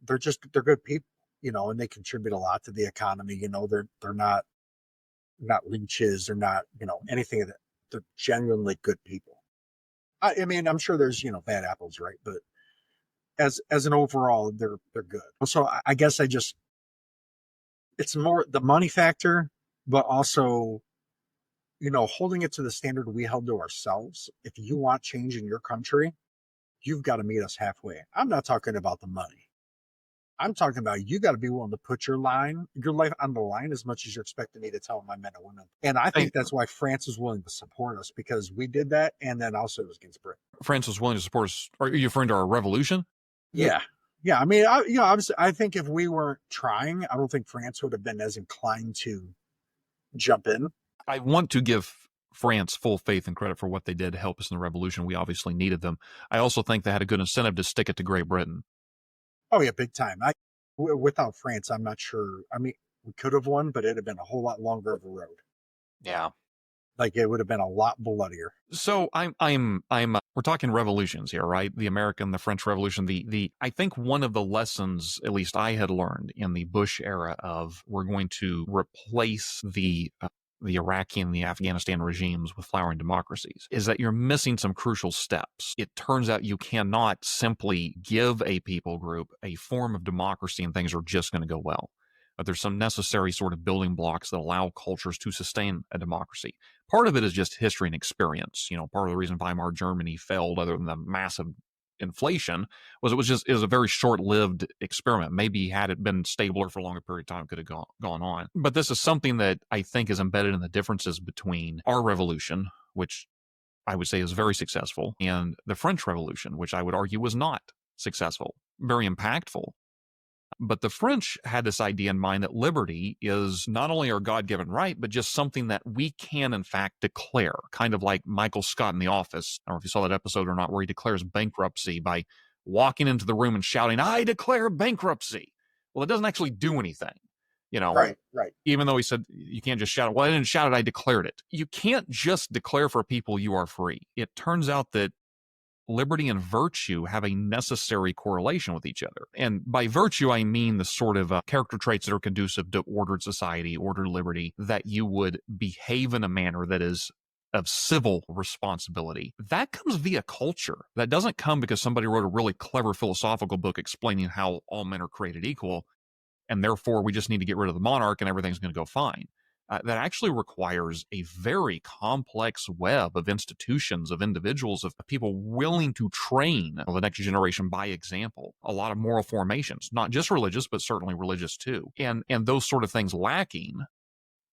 They're good people, and they contribute a lot to the economy. They're not leeches. They're not, anything of that. They're genuinely good people. I mean, I'm sure there's, bad apples, right? But as an overall, they're good. So I guess it's more the money factor, but also, holding it to the standard we held to ourselves. If you want change in your country, you've got to meet us halfway. I'm not talking about the money. I'm talking about you got to be willing to put your life on the line as much as you're expecting me to tell my men and women. And I think that's why France is willing to support us, because we did that, and then also it was against Britain. France was willing to support us. Are you referring to our revolution? Yeah. I mean, obviously, I think if we weren't trying, I don't think France would have been as inclined to jump in. I want to give France full faith and credit for what they did to help us in the revolution. We obviously needed them. I also think they had a good incentive to stick it to Great Britain. Oh, yeah, big time. Without France, I'm not sure. I mean, we could have won, but it'd have been a whole lot longer of a road. Yeah. Like it would have been a lot bloodier. So we're talking revolutions here, right? The American, the French Revolution. I think one of the lessons, at least I had learned in the Bush era, of we're going to replace the Iraqi and the Afghanistan regimes with flowering democracies, is that you're missing some crucial steps. It turns out you cannot simply give a people group a form of democracy and things are just going to go well. But there's some necessary sort of building blocks that allow cultures to sustain a democracy. Part of it is just history and experience. Part of the reason Weimar Germany failed, other than the massive inflation, was it was a very short-lived experiment. Maybe had it been stabler for a longer period of time, it could have gone on. But this is something that I think is embedded in the differences between our revolution, which I would say is very successful, and the French Revolution, which I would argue was not successful, very impactful. But the French had this idea in mind that liberty is not only our God-given right, but just something that we can, in fact, declare. Kind of like Michael Scott in The Office. I don't know if you saw that episode or not, where he declares bankruptcy by walking into the room and shouting, "I declare bankruptcy." Well, it doesn't actually do anything. Right. Even though he said you can't just shout it. Well, I didn't shout it, I declared it. You can't just declare for people you are free. It turns out that liberty and virtue have a necessary correlation with each other. And by virtue, I mean the sort of character traits that are conducive to ordered society, ordered liberty, that you would behave in a manner that is of civil responsibility. That comes via culture. That doesn't come because somebody wrote a really clever philosophical book explaining how all men are created equal, and therefore we just need to get rid of the monarch and everything's going to go fine. That actually requires a very complex web of institutions, of individuals, of people willing to train the next generation by example. A lot of moral formations, not just religious, but certainly religious too. And those sort of things lacking,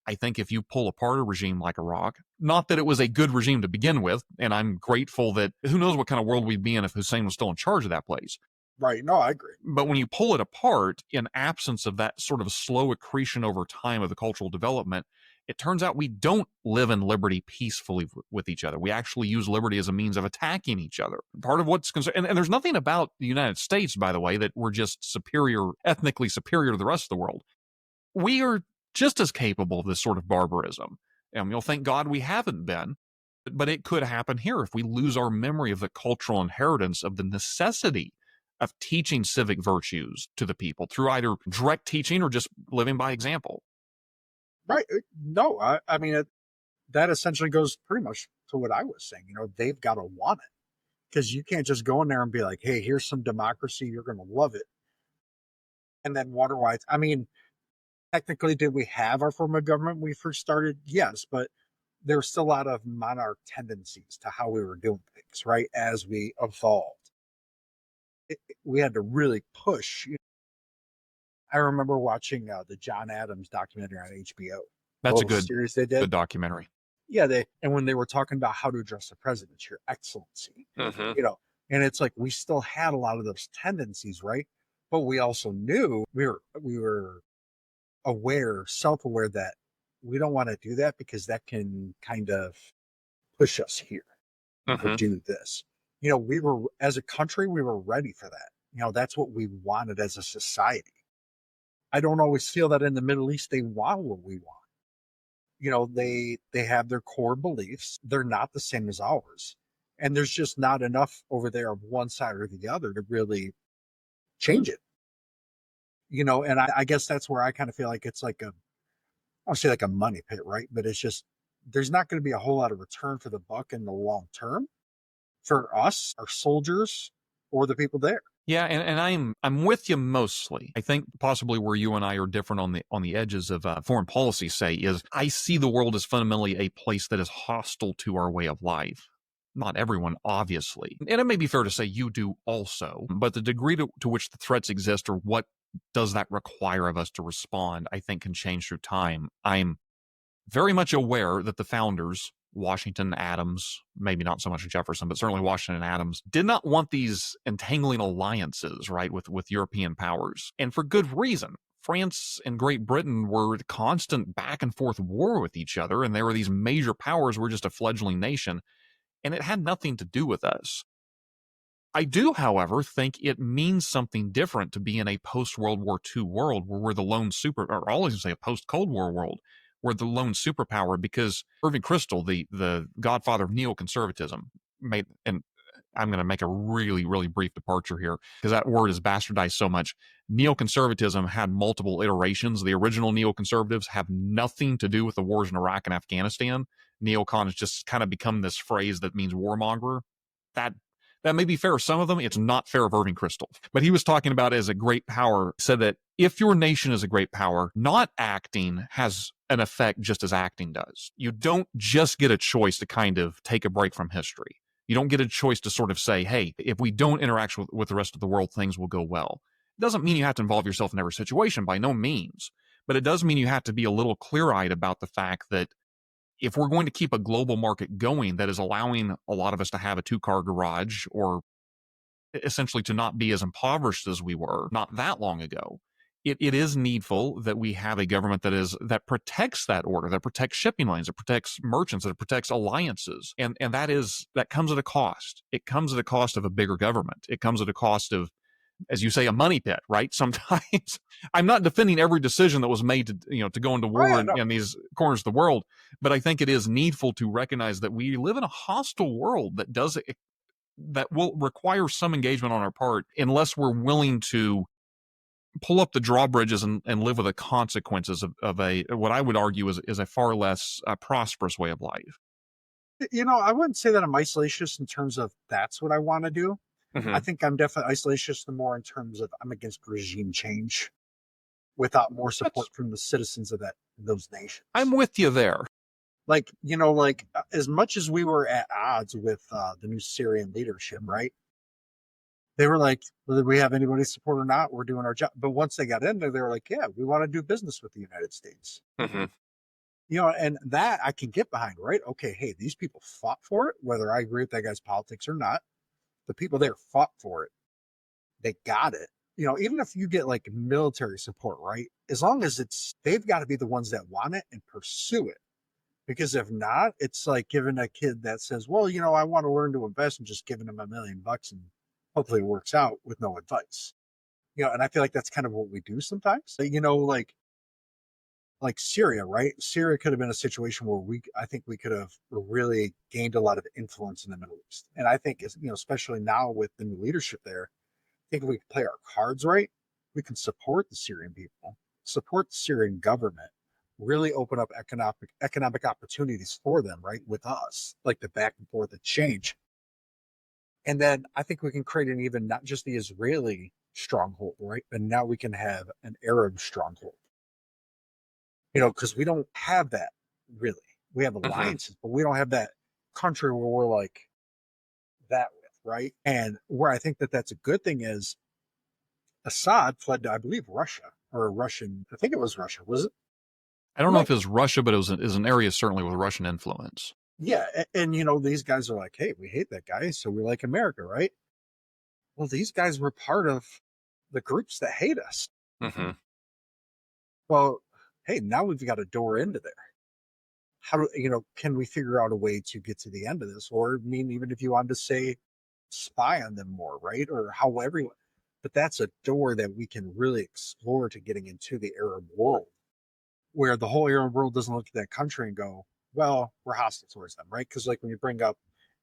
I think if you pull apart a regime like Iraq, not that it was a good regime to begin with, and I'm grateful that who knows what kind of world we'd be in if Hussein was still in charge of that place. Right. No, I agree. But when you pull it apart, in absence of that sort of slow accretion over time of the cultural development, it turns out we don't live in liberty peacefully with each other. We actually use liberty as a means of attacking each other. Part of what's concerned, and there's nothing about the United States, by the way, that we're just superior, ethnically superior to the rest of the world. We are just as capable of this sort of barbarism. And you'll thank God we haven't been. But it could happen here if we lose our memory of the cultural inheritance of the necessity of teaching civic virtues to the people through either direct teaching or just living by example. Right. No, I mean, that essentially goes pretty much to what I was saying. They've got to want it, because you can't just go in there and be like, hey, here's some democracy. You're going to love it. And then wonder why I mean, technically, did we have our form of government when we first started? Yes, but there's still a lot of monarch tendencies to how we were doing things, right? As we evolved. We had to really push. I remember watching the John Adams documentary on HBO. That's a good series they did. Good documentary. Yeah, and when they were talking about how to address the president, your excellency, and it's like we still had a lot of those tendencies, right? But we also knew we were aware, self-aware that we don't want to do that because that can kind of push us here to do this. We were, as a country, we were ready for that. That's what we wanted as a society. I don't always feel that in the Middle East they want what we want. They have their core beliefs. They're not the same as ours. And there's just not enough over there of one side or the other to really change it. And I guess that's where I kind of feel like it's like I'll say like a money pit, right? But it's just, there's not going to be a whole lot of return for the buck in the long term for us, our soldiers, or the people there. Yeah, and I'm with you mostly. I think possibly where you and I are different on the edges of foreign policy, say, is I see the world as fundamentally a place that is hostile to our way of life. Not everyone, obviously. And it may be fair to say you do also, but the degree to which the threats exist or what does that require of us to respond, I think can change through time. I'm very much aware that the founders, Washington, Adams, maybe not so much Jefferson, but certainly Washington and Adams, did not want these entangling alliances, right, with European powers. And for good reason. France and Great Britain were constant back and forth war with each other, and there were these major powers. We're just a fledgling nation, and it had nothing to do with us. I do, however, think it means something different to be in a post-World War II world where we're the lone or I'll even say a post-Cold War world, we're the lone superpower, because Irving Kristol, the godfather of neoconservatism, made, and I'm going to make a really, really brief departure here because that word is bastardized so much. Neoconservatism had multiple iterations. The original neoconservatives have nothing to do with the wars in Iraq and Afghanistan. Neocon has just kind of become this phrase that means warmonger. That may be fair of some of them. It's not fair of Irving Kristol. But he was talking about as a great power, said that if your nation is a great power, not acting has an effect just as acting does. You don't just get a choice to kind of take a break from history. You don't get a choice to sort of say, hey, if we don't interact with the rest of the world, things will go well. It doesn't mean you have to involve yourself in every situation, by no means. But it does mean you have to be a little clear-eyed about the fact that if we're going to keep a global market going that is allowing a lot of us to have a two-car garage or essentially to not be as impoverished as we were not that long ago, it is needful that we have a government that protects that order, that protects shipping lanes, that protects merchants, that protects alliances. And that comes at a cost. It comes at a cost of a bigger government. It comes at a cost of, as you say, a money pit, right? Sometimes I'm not defending every decision that was made to go into war in these corners of the world, but I think it is needful to recognize that we live in a hostile world that will require some engagement on our part unless we're willing to pull up the drawbridges and live with the consequences of a what I would argue is a far less prosperous way of life. I wouldn't say that I'm isolationist in terms of that's what I want to do. I Hmm. think I'm definitely isolationist more in terms of I'm against regime change without more support That's from the citizens of those I'm nations. with you there. As much as we were at odds with the new Syrian leadership, right? They were like, whether we have anybody's support or not, we're doing our job. But once they got in there, they were like, yeah, we want to do business with the United States. Hmm. And that I can get behind, right? Okay, hey, these people fought for it, whether I agree with that guy's politics or not. The people there fought for it. They got it. Even if you get like military support, right? As long as they've got to be the ones that want it and pursue it. Because if not, it's like giving a kid that says, well, I want to learn to invest and just giving them $1 million and hopefully it works out with no advice. And I feel like that's kind of what we do sometimes. Like Syria, right? Syria could have been a situation where I think we could have really gained a lot of influence in the Middle East. And I think, especially now with the new leadership there, I think if we play our cards right, we can support the Syrian people, support the Syrian government, really open up economic opportunities for them, right, with us, like the back and forth exchange. And then I think we can create an even not just the Israeli stronghold, right, but now we can have an Arab stronghold. Because we don't have that really. We have Hmm. alliances, but we don't have that country where we're like that with, right? And where I think that that's a good thing is Assad fled to, I believe, Russia or Russian. I think it was Russia. Was it? I don't It know might if it be. was Russia, but is an area certainly with Russian influence. Yeah. And, these guys are like, hey, we hate that guy. So we like America, right? Well, these guys were part of the groups that hate us. Hmm. Well, hey, now we've got a door into there. Can we figure out a way to get to the end of this? Or, I mean, even if you wanted to say spy on them more, right? Or however, but that's a door that we can really explore to getting into the Arab world, where the whole Arab world doesn't look at that country and go, well, we're hostile towards them, right? Because like when you bring up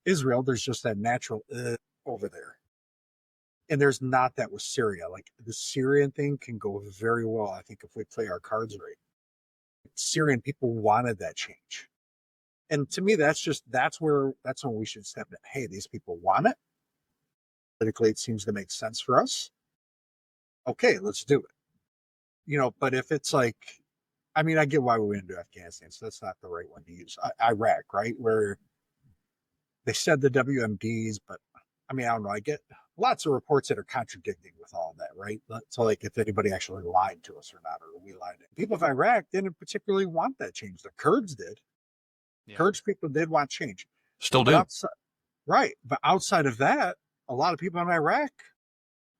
Israel, there's just that natural over there. And there's not that with Syria. Like the Syrian thing can go very well, I think, if we play our cards right. Syrian people wanted that change. And to me, that's when we should step in. Hey, these people want it. Politically, it seems to make sense for us. Okay, let's do it. But if it's like, I mean, I get why we went into Afghanistan, so that's not the right one to use. Iraq, right, where they said the WMDs, but I mean, I don't know. I get lots of reports that are contradicting with all of that, right? So, like, if anybody actually lied to us or not, or we lied. People of Iraq didn't particularly want that change. The Kurds did. Yeah. Kurds people did want change, Still but do. outside of that, a lot of people in Iraq.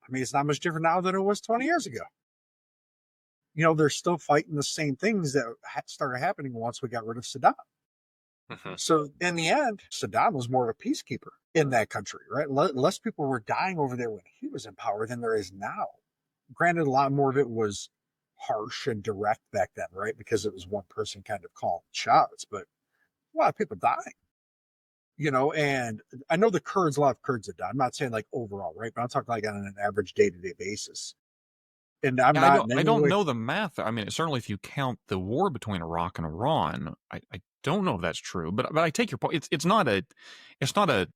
I mean, it's not much different now than it was 20 years ago. They're still fighting the same things that started happening once we got rid of Saddam. Hmm. So in the end, Saddam was more of a peacekeeper in that country, right? Less people were dying over there when he was in power than there is now. Granted, a lot more of it was harsh and direct back then, right? Because it was one person kind of calling shots, but a lot of people dying. And I know a lot of Kurds have died. I'm not saying like overall, right? But I'm talking like on an average day-to-day basis. And I'm Yeah, not in I any don't way. know the math. I mean, certainly if you count the war between Iraq and Iran, I don't know if that's true, but I take your point. It's not a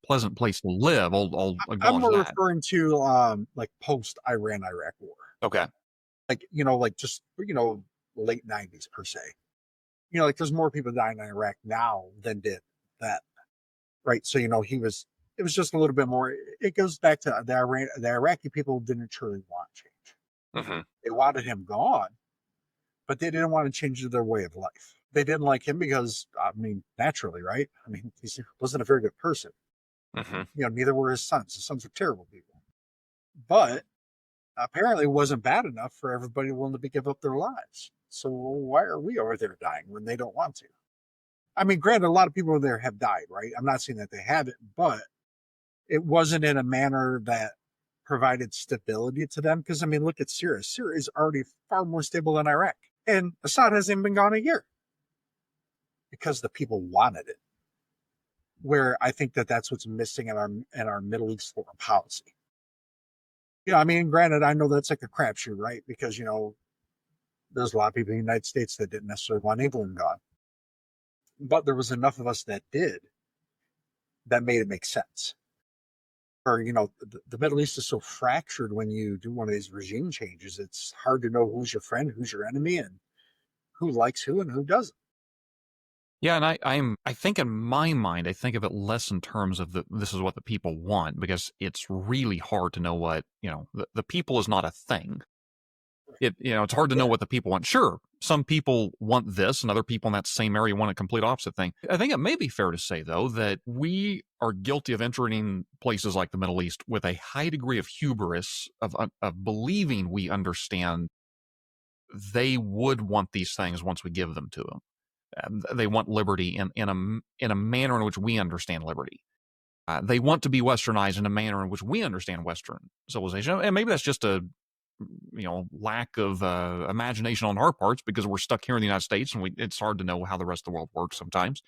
pleasant place to live. I'll I'm acknowledge more that. referring to like post Iran Iraq war, Okay. like like just late '90s per se. Like there's more people dying in Iraq now than did that, right? So it was just a little bit more. It goes back to the Iraqi people didn't truly want change. Hmm. They wanted him gone, but they didn't want to change their way of life. They didn't like him because, I mean, naturally, right? I mean, he wasn't a very good person. Hmm. Neither were his sons. His sons were terrible people. But apparently, it wasn't bad enough for everybody willing to give up their lives. So why are we over there dying when they don't want to? I mean, granted, a lot of people there have died, right? I'm not saying that they haven't, but it wasn't in a manner that provided stability to them. Because, I mean, look at Syria. Syria is already far more stable than Iraq. And Assad hasn't even been gone a year because the people wanted it. Where I think that that's what's missing in our Middle East foreign policy. I mean, granted, I know that's like a crapshoot, right? Because there's a lot of people in the United States that didn't necessarily want England gone, but there was enough of us that did, that made it make sense. Or, the Middle East is so fractured when you do one of these regime changes, it's hard to know who's your friend, who's your enemy, and who likes who and who doesn't. Yeah, and I think in my mind, I think of it less in terms of this is what the people want, because it's really hard to know what, the people is not a thing. It's hard to know Yeah. what the people want. Sure, some people want this and other people in that same area want a complete opposite thing. I think it may be fair to say, though, that we are guilty of entering places like the Middle East with a high degree of hubris, of believing we understand they would want these things once we give them to them. They want liberty in a manner in which we understand liberty. They want to be westernized in a manner in which we understand Western civilization. And maybe that's just a lack of imagination on our parts, because we're stuck here in the United States and it's hard to know how the rest of the world works sometimes.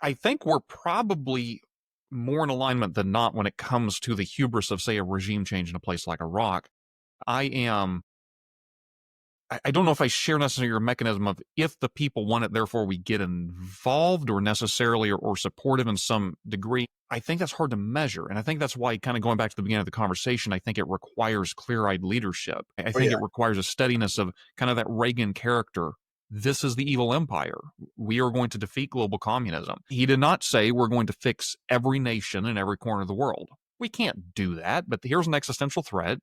I think we're probably more in alignment than not when it comes to the hubris of, say, a regime change in a place like Iraq. I don't know if I share necessarily your mechanism of, if the people want it, therefore we get involved, or necessarily or supportive in some degree. I think that's hard to measure. And I think that's why, kind of going back to the beginning of the conversation, I think it requires clear-eyed leadership. I think it requires a steadiness of kind of that Reagan character. This is the evil empire. We are going to defeat global communism. He did not say we're going to fix every nation in every corner of the world. We can't do that, but here's an existential threat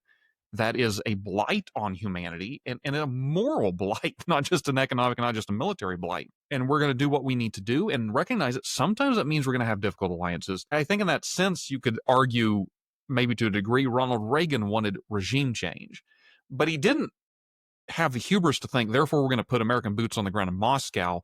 that is a blight on humanity, and a moral blight, not just an economic, not just a military blight. And we're going to do what we need to do and recognize that sometimes it means we're going to have difficult alliances. I think in that sense, you could argue, maybe to a degree, Ronald Reagan wanted regime change, but he didn't have the hubris to think, therefore, we're going to put American boots on the ground in Moscow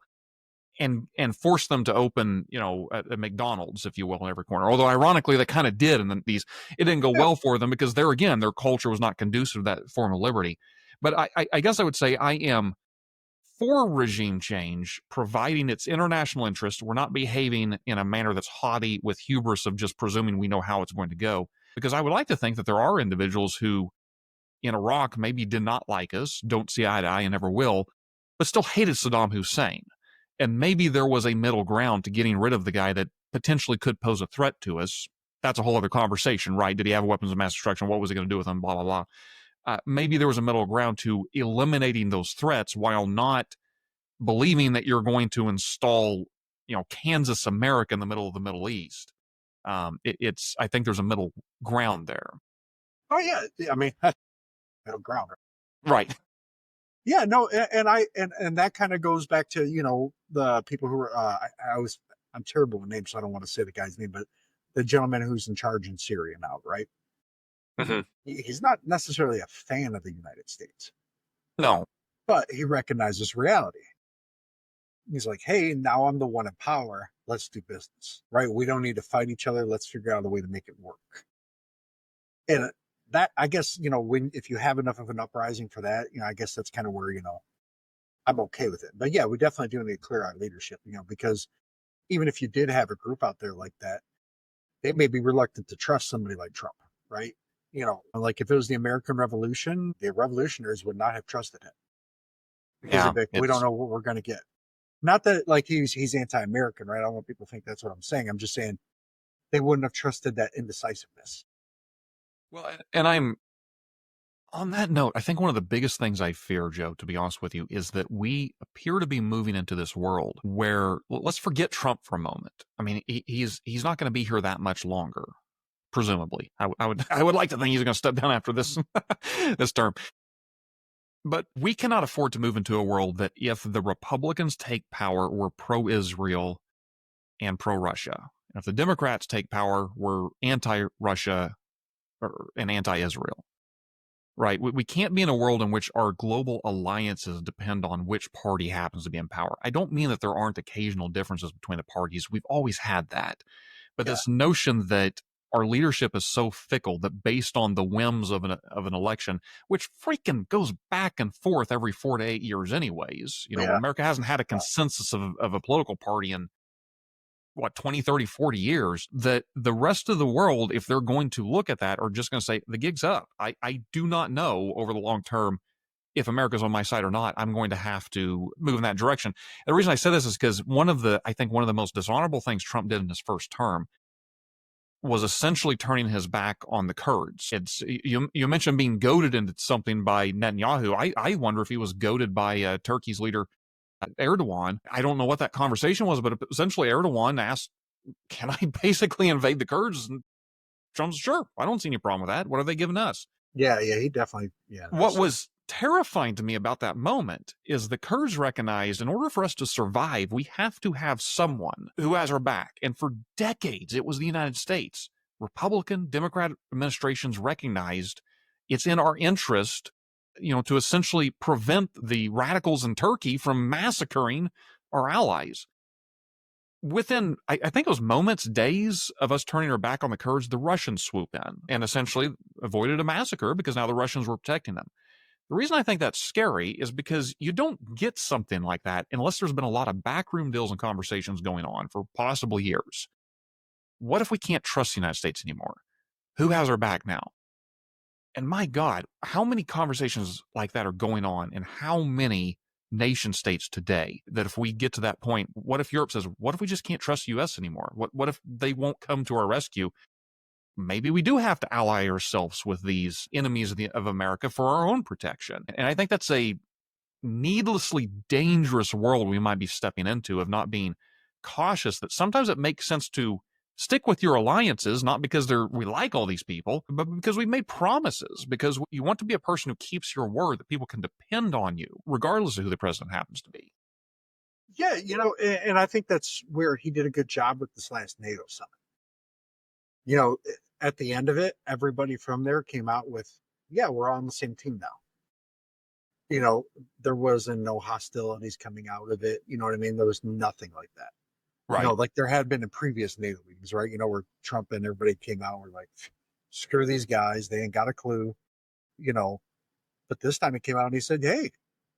and force them to open, a McDonald's, if you will, in every corner. Although ironically, they kind of did, and then it didn't go well for them, because there again, their culture was not conducive to that form of liberty. But I guess I would say I am for regime change, providing its international interest. We're not behaving in a manner that's haughty with hubris of just presuming we know how it's going to go. Because I would like to think that there are individuals who in Iraq maybe did not like us, don't see eye to eye and never will, but still hated Saddam Hussein. And maybe there was a middle ground to getting rid of the guy that potentially could pose a threat to us. That's a whole other conversation, right? Did he have weapons of mass destruction? What was he going to do with them? Blah, blah, blah. Maybe there was a middle ground to eliminating those threats while not believing that you're going to install, Kansas America in the middle of the Middle East. I think there's a middle ground there. Oh, yeah. I mean, middle ground. Right. Yeah, no, and that kind of goes back to, the people who were, I'm terrible with names, so I don't want to say the guy's name, but the gentleman who's in charge in Syria now, right? Mm-hmm. He's not necessarily a fan of the United States. No. But he recognizes reality. He's like, hey, now I'm the one in power. Let's do business, right? We don't need to fight each other. Let's figure out a way to make it work. And that, I guess, if you have enough of an uprising for that, I guess that's kind of where, I'm okay with it. But yeah, we definitely do need clear-eyed leadership, because even if you did have a group out there like that, they may be reluctant to trust somebody like Trump, right? Like if it was the American Revolution, the revolutionaries would not have trusted him. Because we don't know what we're going to get. Not that like he's anti-American, right? I don't want people to think that's what I'm saying. I'm just saying they wouldn't have trusted that indecisiveness. Well, and I'm on that note, I think one of the biggest things I fear, Joe, to be honest with you, is that we appear to be moving into this world where, let's forget Trump for a moment. I mean, he's not going to be here that much longer, presumably. I would like to think he's going to step down after this this term. But we cannot afford to move into a world that if the Republicans take power, we're pro-Israel and pro-Russia. And if the Democrats take power, we're anti-Russia and anti-Israel. Right. We can't be in a world in which our global alliances depend on which party happens to be in power. I don't mean that there aren't occasional differences between the parties. We've always had that. But this notion that our leadership is so fickle that based on the whims of an election, which freaking goes back and forth every 4 to 8 years anyways. America hasn't had a consensus of a political party in 20, 30, 40 years, that the rest of the world, if they're going to look at that, are just going to say, the gig's up. I do not know over the long term if America's on my side or not. I'm going to have to move in that direction. And the reason I say this is because I think one of the most dishonorable things Trump did in his first term was essentially turning his back on the Kurds. You mentioned being goaded into something by Netanyahu. I wonder if he was goaded by Turkey's leader Erdogan. I don't know what that conversation was, but essentially Erdogan asked, "Can I basically invade the Kurds?" And Trump's, "Sure, I don't see any problem with that. What are they giving us?" Yeah, he definitely. Yeah. What was terrifying to me about that moment is the Kurds recognized in order for us to survive, we have to have someone who has our back. And for decades, it was the United States. Republican, Democrat administrations recognized it's in our interest, to essentially prevent the radicals in Turkey from massacring our allies. Within, I think it was moments, days of us turning our back on the Kurds, the Russians swoop in and essentially avoided a massacre because now the Russians were protecting them. The reason I think that's scary is because you don't get something like that unless there's been a lot of backroom deals and conversations going on for possible years. What if we can't trust the United States anymore? Who has our back now? And my God, how many conversations like that are going on in how many nation states today that if we get to that point, what if Europe says, what if we just can't trust the U.S. anymore? What if they won't come to our rescue? Maybe we do have to ally ourselves with these enemies of America for our own protection. And I think that's a needlessly dangerous world we might be stepping into of not being cautious, that sometimes it makes sense to stick with your alliances, not because we like all these people, but because we've made promises, because you want to be a person who keeps your word, that people can depend on you, regardless of who the president happens to be. Yeah, and I think that's where he did a good job with this last NATO summit. At the end of it, everybody from there came out with, yeah, we're all on the same team now. There wasn't no hostilities coming out of it. You know what I mean? There was nothing like that. Right. Like there had been in previous NATO meetings, right? Where Trump and everybody came out and were like, screw these guys. They ain't got a clue, But this time he came out and he said, hey,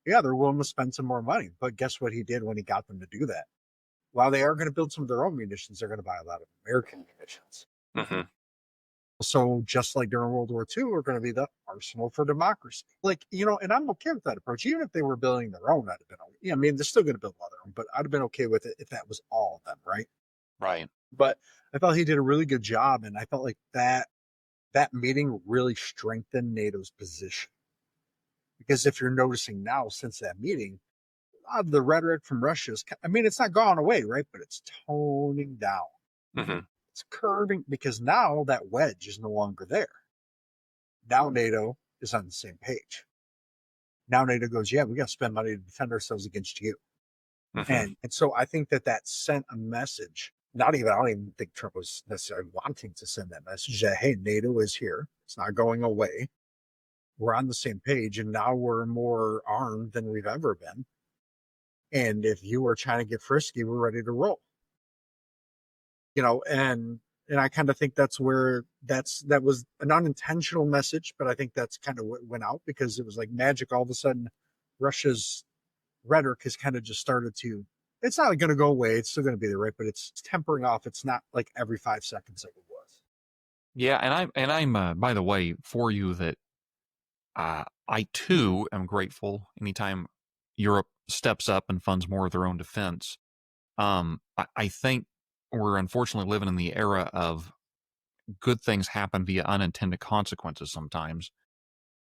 yeah, they're willing to spend some more money. But guess what he did when he got them to do that? While they are going to build some of their own munitions, they're going to buy a lot of American munitions. Mm-hmm. So just like during World War II, we're going to be the arsenal for democracy. And I'm okay with that approach. Even if they were building their own, I'd have been okay. Yeah, I mean, they're still going to build a lot of their own, but I'd have been okay with it if that was all of them, right? Right. But I felt he did a really good job, and I felt like that meeting really strengthened NATO's position. Because if you're noticing now, since that meeting, a lot of the rhetoric from Russia it's not gone away, right? But it's toning down. Mm-hmm. It's curving because now that wedge is no longer there. Now NATO is on the same page. Now NATO goes, yeah, we got to spend money to defend ourselves against you. Mm-hmm. And so I think that sent a message. I don't even think Trump was necessarily wanting to send that message that, hey, NATO is here. It's not going away. We're on the same page, and now we're more armed than we've ever been. And if you are trying to get frisky, we're ready to roll. And I kind of think that's where that was an unintentional message, but I think that's kind of what went out, because it was like magic. All of a sudden, Russia's rhetoric has kind of just started to, it's not going to go away. It's still going to be there, right? But it's tempering off. It's not like every 5 seconds like it was. Yeah. And I'm by the way, for you, that I too am grateful anytime Europe steps up and funds more of their own defense. I think we're unfortunately living in the era of good things happen via unintended consequences sometimes.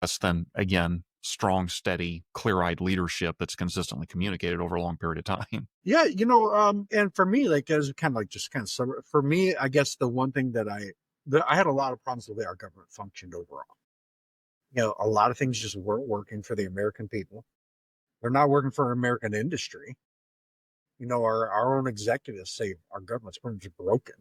Less than, again, strong, steady, clear-eyed leadership that's consistently communicated over a long period of time. Yeah, and for me, like, as for me, I guess the one thing that I had a lot of problems with the way our government functioned overall. A lot of things just weren't working for the American people. They're not working for American industry. Our own executives say our government's pretty much broken.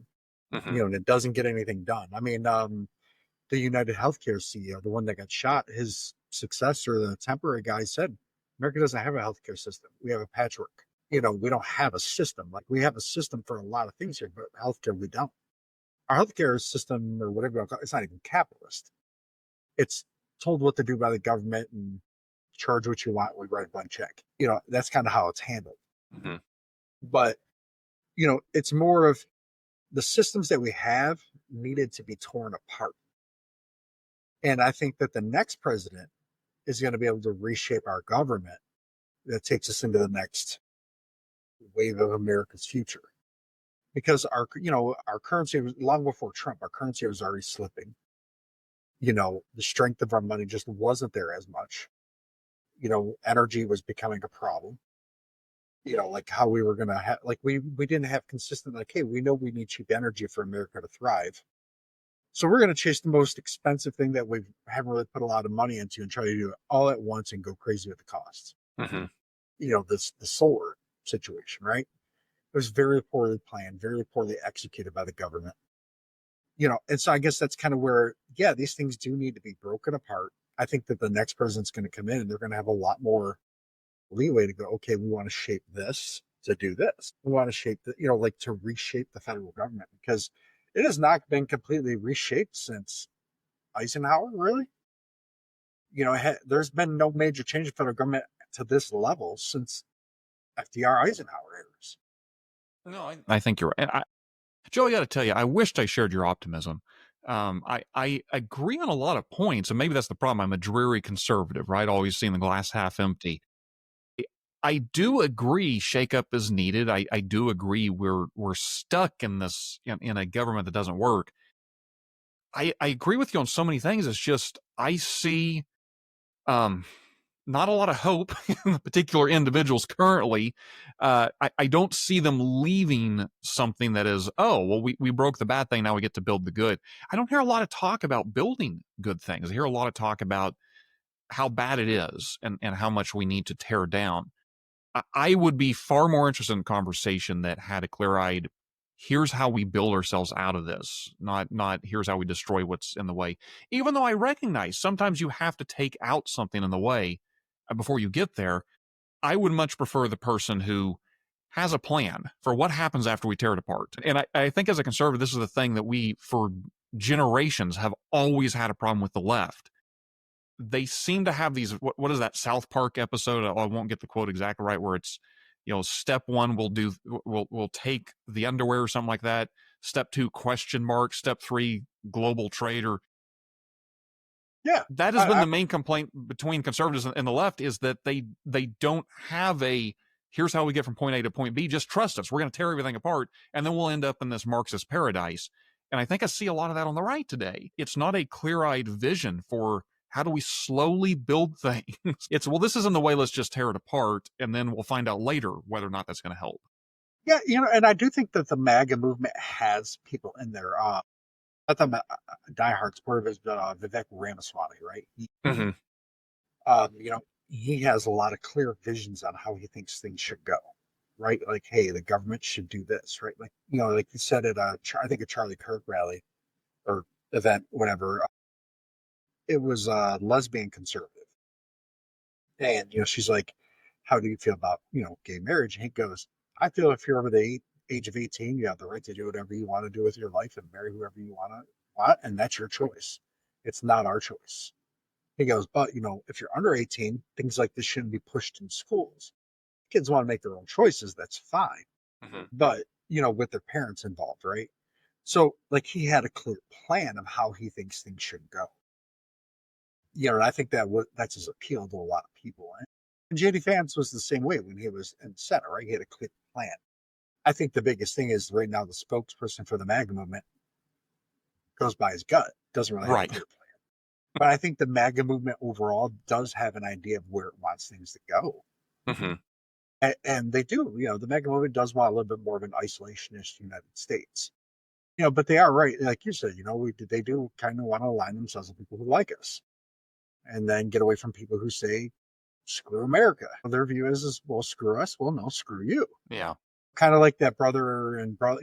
Mm-hmm. And it doesn't get anything done. I mean, the United Healthcare CEO, the one that got shot, his successor, the temporary guy, said, America doesn't have a healthcare system. We have a patchwork. We don't have a system. Like, we have a system for a lot of things here, but healthcare, we don't. Our healthcare system, or whatever you call it, it's not even capitalist. It's told what to do by the government and charge what you want. We write a blank check. That's kind of how it's handled. Mm-hmm. But, it's more of the systems that we have needed to be torn apart. And I think that the next president is going to be able to reshape our government that takes us into the next wave of America's future. because our currency was long before Trump, our currency was already slipping. The strength of our money just wasn't there as much. Energy was becoming a problem. Like how we were going to have, like we didn't have consistent, like, hey, we know we need cheap energy for America to thrive. So we're going to chase the most expensive thing that we haven't really put a lot of money into and try to do it all at once and go crazy with the costs. Mm-hmm. The solar situation, right? It was very poorly planned, very poorly executed by the government. And so I guess that's kind of where, yeah, these things do need to be broken apart. I think that the next president's going to come in and they're going to have a lot more leeway to go, okay, we want to shape this to do this. We want to shape the, like to reshape the federal government because it has not been completely reshaped since Eisenhower, really. There's been no major change in federal government to this level since FDR Eisenhower eras. No, I think you're right. And Joe, I got to tell you, I wished I shared your optimism. I agree on a lot of points, and maybe that's the problem. I'm a dreary conservative, right? Always seeing the glass half empty. I do agree shakeup is needed. I do agree we're stuck in this in a government that doesn't work. I agree with you on so many things. It's just I see not a lot of hope in the particular individuals currently. I don't see them leaving something that is, oh, well, we broke the bad thing. Now we get to build the good. I don't hear a lot of talk about building good things. I hear a lot of talk about how bad it is and how much we need to tear down. I would be far more interested in a conversation that had a clear-eyed, here's how we build ourselves out of this, not here's how we destroy what's in the way. Even though I recognize sometimes you have to take out something in the way before you get there, I would much prefer the person who has a plan for what happens after we tear it apart. And I think as a conservative, this is the thing that we, for generations, have always had a problem with the left. They seem to have these, what is that South Park episode? I won't get the quote exactly right, where it's, step one, we'll take the underwear or something like that. Step two, question mark. Step three, global trade. Or Yeah, that has been the main complaint between conservatives and the left, is that they don't have a, here's how we get from point A to point B. Just trust us. We're going to tear everything apart, and then we'll end up in this Marxist paradise. And I think I see a lot of that on the right today. It's not a clear-eyed vision for how do we slowly build things. It's, well, this isn't the way, let's just tear it apart, and then we'll find out later whether or not that's going to help. Yeah, and I do think that the MAGA movement has people in there. I thought diehard supporter is Vivek Ramaswamy, right? He has a lot of clear visions on how he thinks things should go, right? Like, hey, the government should do this, right? Like, like you said at I think a Charlie Kirk rally or event, whatever. It was a lesbian conservative, and she's like, "How do you feel about gay marriage?" And he goes, "I feel if you're over the age of 18, you have the right to do whatever you want to do with your life and marry whoever you want, and that's your choice. It's not our choice." He goes, "But if you're under 18, things like this shouldn't be pushed in schools. Kids want to make their own choices. That's fine, but with their parents involved, right?" So, like, he had a clear plan of how he thinks things should go. And I think that's his appeal to a lot of people. And JD Vance was the same way when he was in the Senate, right? He had a clear plan. I think the biggest thing is right now the spokesperson for the MAGA movement goes by his gut, doesn't really have a clear plan. But I think the MAGA movement overall does have an idea of where it wants things to go. And they do. The MAGA movement does want a little bit more of an isolationist United States. But they are right. Like you said, they do kind of want to align themselves with people who like us. And then get away from people who say, screw America. Their view is, well, screw us. Well, no, screw you. Yeah. Kind of like that brother and brother,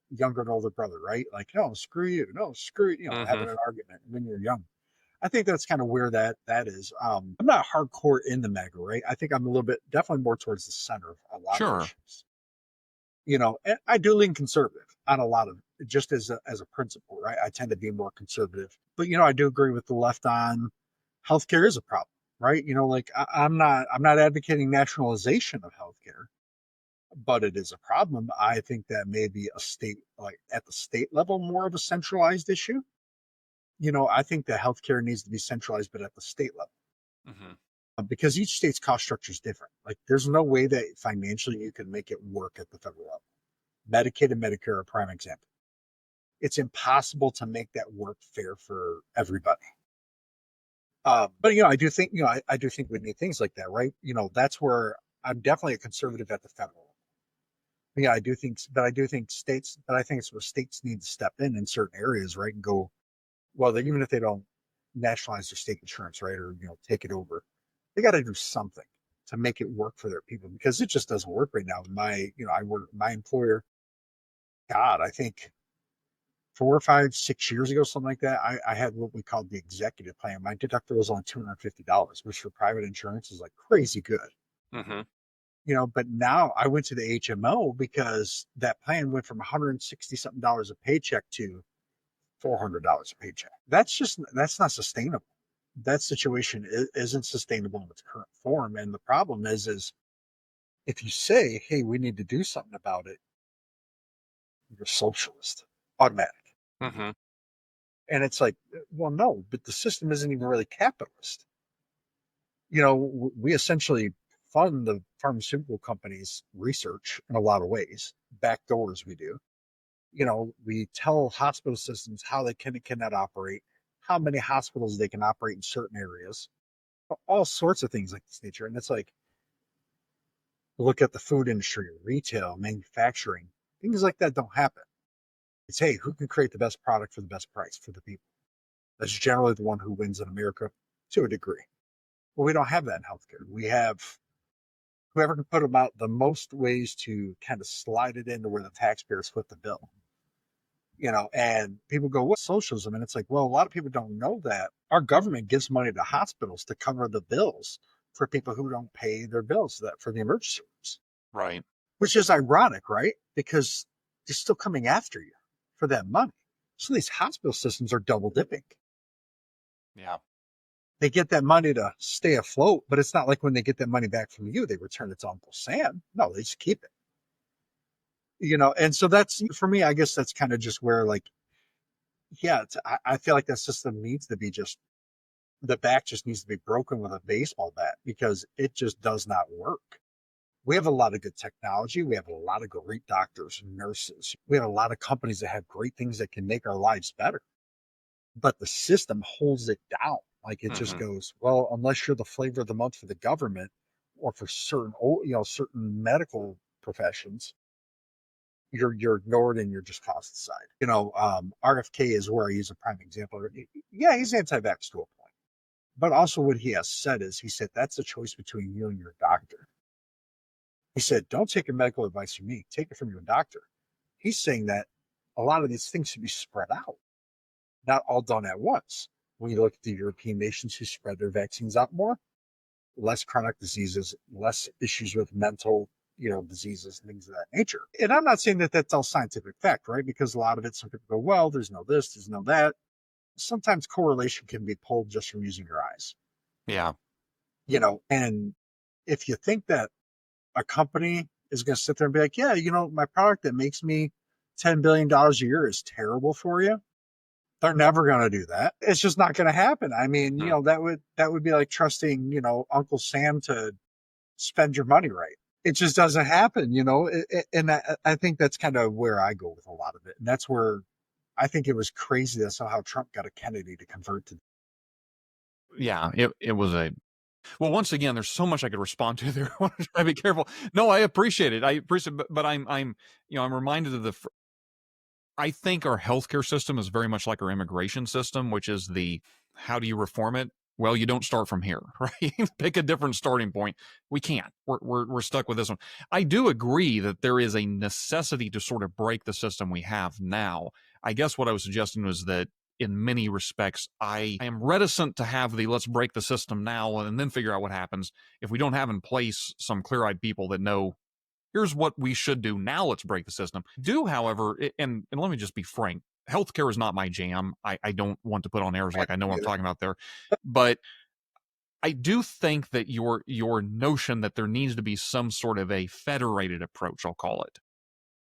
younger and older brother, right? Like, no, screw you. No, screw you. Having an argument when you're young. I think that's kind of where that is. I'm not hardcore in the MAGA, right? I think I'm a little bit, definitely more towards the center of a lot of issues. And I do lean conservative on a lot of it, just as a principle, right? I tend to be more conservative. But, I do agree with the left on healthcare is a problem, right? Like I'm not advocating nationalization of healthcare, but it is a problem. I think that may be a state, like at the state level, more of a centralized issue. I think that healthcare needs to be centralized, but at the state level, because each state's cost structure is different. Like there's no way that financially you can make it work at the federal level. Medicaid and Medicare are a prime example. It's impossible to make that work fair for everybody. But I do think I do think we need things like that, right? That's where I'm definitely a conservative at the federal level. Yeah, I do think states, but I think it's where states need to step in certain areas, right, and go, well, even if they don't nationalize their state insurance, right, or take it over, they got to do something to make it work for their people because it just doesn't work right now. I work my employer. God, I think 4, 5, 6 years ago, something like that, I had what we called the executive plan. My deductible was only $250, which for private insurance is like crazy good. Mm-hmm. But now I went to the HMO because that plan went from 160 something dollars a paycheck to $400 a paycheck. That's not sustainable. That situation isn't sustainable in its current form. And the problem is if you say, hey, we need to do something about it, you're socialist, automatic. Mm-hmm. And it's like, well, no, but the system isn't even really capitalist. We essentially fund the pharmaceutical companies' research in a lot of ways, backdoors we do. We tell hospital systems how they can and cannot operate, how many hospitals they can operate in certain areas, all sorts of things like this nature. And it's like, look at the food industry, retail, manufacturing, things like that don't happen. It's, hey, who can create the best product for the best price for the people? That's generally the one who wins in America to a degree. Well, we don't have that in healthcare. We have whoever can put about the most ways to kind of slide it into where the taxpayers foot the bill. And people go, what's socialism? And it's like, well, a lot of people don't know that our government gives money to hospitals to cover the bills for people who don't pay their bills for the emergency rooms. Right. Which is ironic, right? Because they're still coming after you for that money. So these hospital systems are double dipping. Yeah. They get that money to stay afloat, but it's not like when they get that money back from you, they return it to Uncle Sam. No, they just keep it. And so that's, for me, I guess that's kind of just where, like, yeah, I feel like that system needs to be the back just needs to be broken with a baseball bat because it just does not work. We have a lot of good technology. We have a lot of great doctors and nurses. We have a lot of companies that have great things that can make our lives better. But the system holds it down. Like it just goes, well, unless you're the flavor of the month for the government or for certain medical professions, you're ignored and you're just tossed aside. RFK is where I use a prime example. Yeah, he's anti-vax to a point. But also what he has said is, he said, that's a choice between you and your doctor. He said, don't take your medical advice from me. Take it from your doctor. He's saying that a lot of these things should be spread out, not all done at once. When you look at the European nations who spread their vaccines out more, less chronic diseases, less issues with mental, diseases and things of that nature. And I'm not saying that that's all scientific fact, right? Because a lot of it, some people go, well, there's no this, there's no that. Sometimes correlation can be pulled just from using your eyes. Yeah. And if you think that a company is going to sit there and be like, yeah, my product that makes me $10 billion a year is terrible for you. They're never going to do that. It's just not going to happen. I mean, that would be like trusting, Uncle Sam to spend your money right. It just doesn't happen, and I think that's kind of where I go with a lot of it. And that's where I think it was crazy. That's how Trump got a Kennedy to convert to. Yeah, it was well, once again, there's so much I could respond to there. I want to try to be careful. No, I appreciate it. But I'm reminded of I think our healthcare system is very much like our immigration system, which is how do you reform it? Well, you don't start from here, right? Pick a different starting point. We can't. We're stuck with this one. I do agree that there is a necessity to sort of break the system we have now. I guess what I was suggesting was that in many respects, I am reticent to have let's break the system now and then figure out what happens if we don't have in place some clear-eyed people that know, here's what we should do. Now let's break the system. However, and let me just be frank, healthcare is not my jam. I don't want to put on airs like I know what I'm talking about there. But I do think that your notion that there needs to be some sort of a federated approach, I'll call it,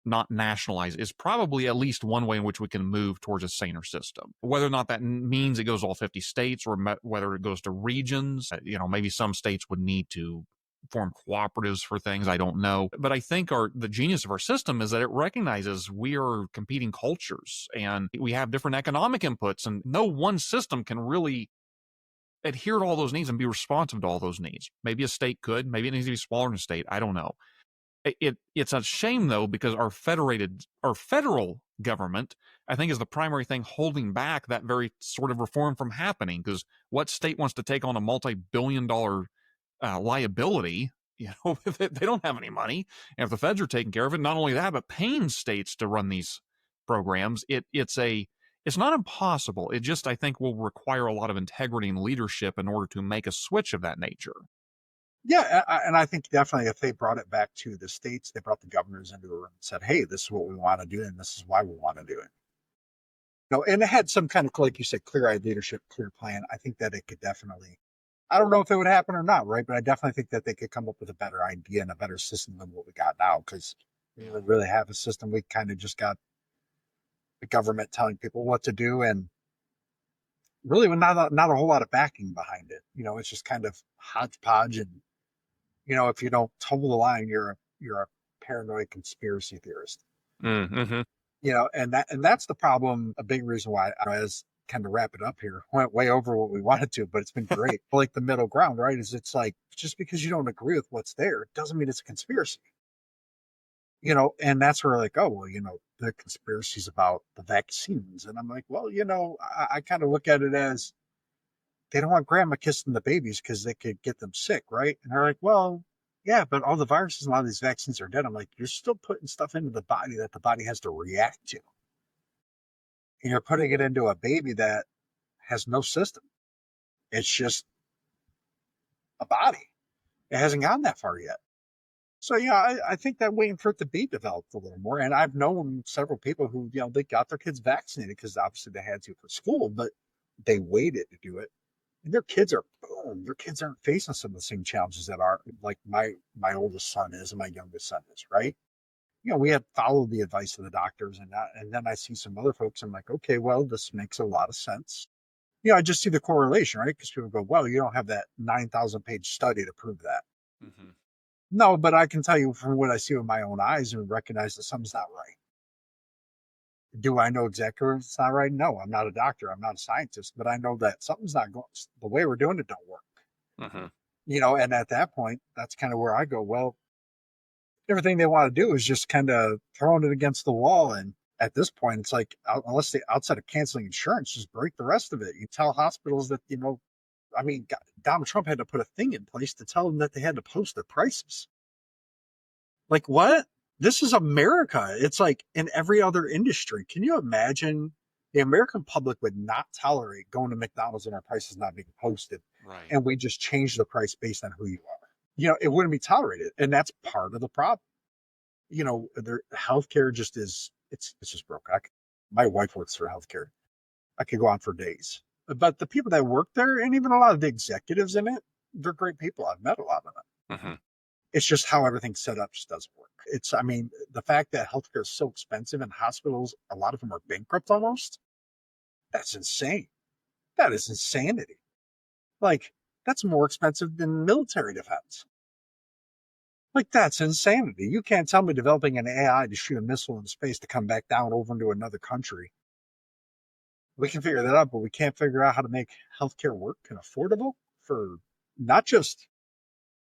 not nationalized, is probably at least one way in which we can move towards a saner system. Whether or not that means it goes to all 50 states or whether it goes to regions, maybe some states would need to form cooperatives for things. I don't know. But I think the genius of our system is that it recognizes we are competing cultures and we have different economic inputs, and no one system can really adhere to all those needs and be responsive to all those needs. Maybe a state could, maybe it needs to be smaller than a state. I don't know. It's a shame though, because our federal government, I think, is the primary thing holding back that very sort of reform from happening. Because what state wants to take on a multi-billion-dollar liability? They don't have any money, and if the feds are taking care of it, not only that, but paying states to run these programs, it's not impossible. It just, I think, will require a lot of integrity and leadership in order to make a switch of that nature. Yeah, and I think definitely if they brought it back to the states, they brought the governors into a room and said, "Hey, this is what we want to do, and this is why we want to do it." And it had some kind of, like you said, clear-eyed leadership, clear plan. I think that it could definitely. I don't know if it would happen or not, right? But I definitely think that they could come up with a better idea and a better system than what we got now, because we don't really have a system. We kind of just got the government telling people what to do, and really not a whole lot of backing behind it. It's just kind of hodgepodge, and if you don't toe the line, you're a paranoid conspiracy theorist. Mm-hmm. And that's the problem. A big reason why, as kind of wrap it up here, went way over what we wanted to, but it's been great. Like the middle ground, right? Is it's like, just because you don't agree with what's there doesn't mean it's a conspiracy. And that's where like, oh well, the conspiracies about the vaccines, and I'm like, well, I kind of look at it as they don't want grandma kissing the babies because they could get them sick, right? And they're like, well, yeah, but all the viruses and a lot of these vaccines are dead. I'm like, you're still putting stuff into the body that the body has to react to. And you're putting it into a baby that has no system. It's just a body. It hasn't gotten that far yet. So, yeah, I think that waiting for it to be developed a little more. And I've known several people who, they got their kids vaccinated because obviously they had to for school, but they waited to do it. And their kids aren't facing some of the same challenges that are like my oldest son is and my youngest son is, right? We had followed the advice of the doctors, and then I see some other folks. I'm like, okay, well, this makes a lot of sense. I just see the correlation, right? Because people go, well, you don't have that 9,000-page study to prove that. Mm-hmm. No, but I can tell you from what I see with my own eyes and recognize that something's not right. Do I know exactly what's not right? No, I'm not a doctor. I'm not a scientist, but I know that something's not going. The way we're doing it don't work. Mm-hmm. And at that point, that's kind of where I go, well, everything they want to do is just kind of throwing it against the wall. And at this point, it's like, unless they, outside of canceling insurance, just break the rest of it. You tell hospitals that, I mean, Donald Trump had to put a thing in place to tell them that they had to post their prices. Like, what? This is America. It's like in every other industry. Can you imagine? The American public would not tolerate going to McDonald's and our prices not being posted. Right. And we just change the price based on who you are. It wouldn't be tolerated. And that's part of the problem. Their healthcare just it's just broken. My wife works for healthcare. I could go on for days. But the people that work there, and even a lot of the executives in it, they're great people. I've met a lot of them. Mm-hmm. It's just how everything's set up just doesn't work. I mean, the fact that healthcare is so expensive and hospitals, a lot of them are bankrupt almost. That's insane. That is insanity. Like, that's more expensive than military defense. Like, that's insanity. You can't tell me developing an AI to shoot a missile in space to come back down over into another country. We can figure that out, but we can't figure out how to make healthcare work and affordable for not just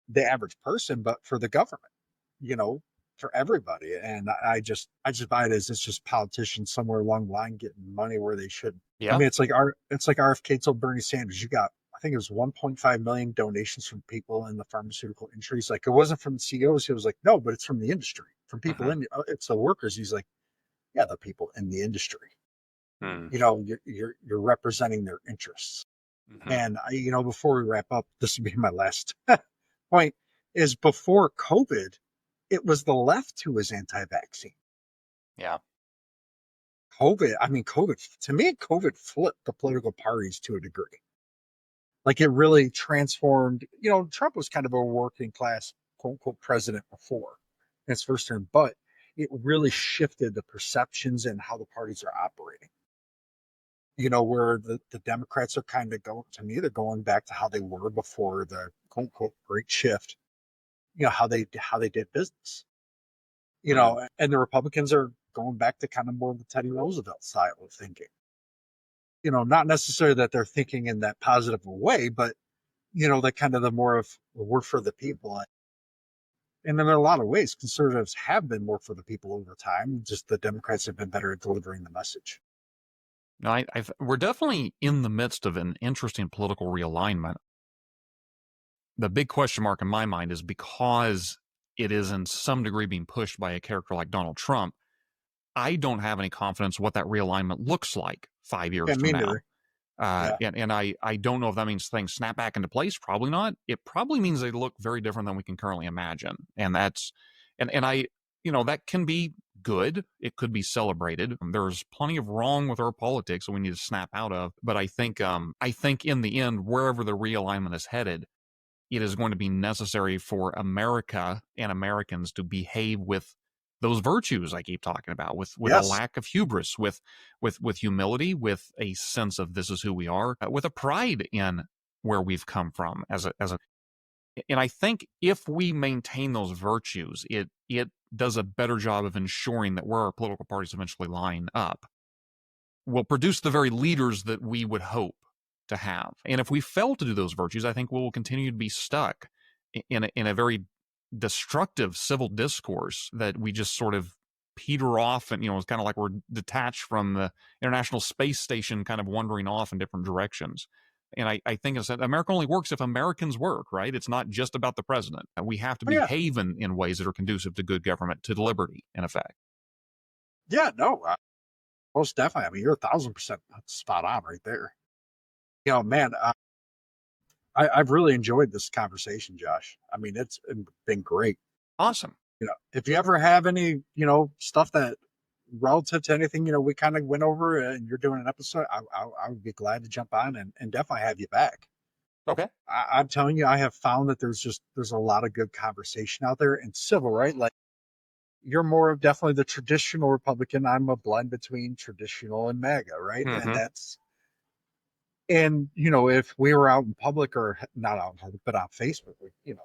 the average person, but for the government, for everybody. And I just buy it as it's just politicians somewhere along the line getting money where they shouldn't. Yeah. I mean, it's like RFK told Bernie Sanders, you got, I think it was 1.5 million donations from people in the pharmaceutical industry. He's like, it wasn't from the CEOs. He was like, no, but it's from the industry, from people it's the workers. He's like, yeah, the people in the industry. You're representing their interests. Mm-hmm. And before we wrap up, this would be my last point, is before COVID, it was the left who was anti-vaccine. Yeah. To me, COVID flipped the political parties to a degree. Like, it really transformed, Trump was kind of a working class, quote unquote, president before in his first term, but it really shifted the perceptions and how the parties are operating. Where the Democrats are kind of going, to me, they're going back to how they were before the quote unquote great shift. how they did business. And the Republicans are going back to kind of more of the Teddy Roosevelt style of thinking. Not necessarily that they're thinking in that positive way, but that kind of the more of we're for the people. And in a lot of ways, conservatives have been more for the people over time. Just the Democrats have been better at delivering the message. No, we're definitely in the midst of an interesting political realignment. The big question mark in my mind is because it is in some degree being pushed by a character like Donald Trump, I don't have any confidence what that realignment looks like 5 years from now. And I don't know if that means things snap back into place. Probably not. It probably means they look very different than we can currently imagine. And that's, and I, that can be good. It could be celebrated. There's plenty of wrong with our politics that we need to snap out of. But I think in the end, wherever the realignment is headed, it is going to be necessary for America and Americans to behave with those virtues I keep talking about, with a lack of hubris, with humility, with a sense of this is who we are, with a pride in where we've come from and I think if we maintain those virtues, it does a better job of ensuring that where our political parties eventually line up will produce the very leaders that we would hope to have. And if we fail to do those virtues, I think we'll continue to be stuck in a very destructive civil discourse that we just sort of peter off, and it's kind of like we're detached from the International Space Station, kind of wandering off in different directions. And I think it's that America only works if Americans work, right? It's not just about the president. We have to behave in ways that are conducive to good government, to liberty, in effect. Yeah, no, most definitely. I mean, you're 1,000% spot on right there. Man, I've really enjoyed this conversation, Josh. I mean, it's been great. Awesome. If you ever have any, stuff that relative to anything, we kind of went over and you're doing an episode, I would be glad to jump on and definitely have you back. Okay. I'm telling you, I have found that there's a lot of good conversation out there in civil, right? Like you're more of definitely the traditional Republican. I'm a blend between traditional and MAGA, right? Mm-hmm. And if we were out in public or not out in public, but on Facebook, a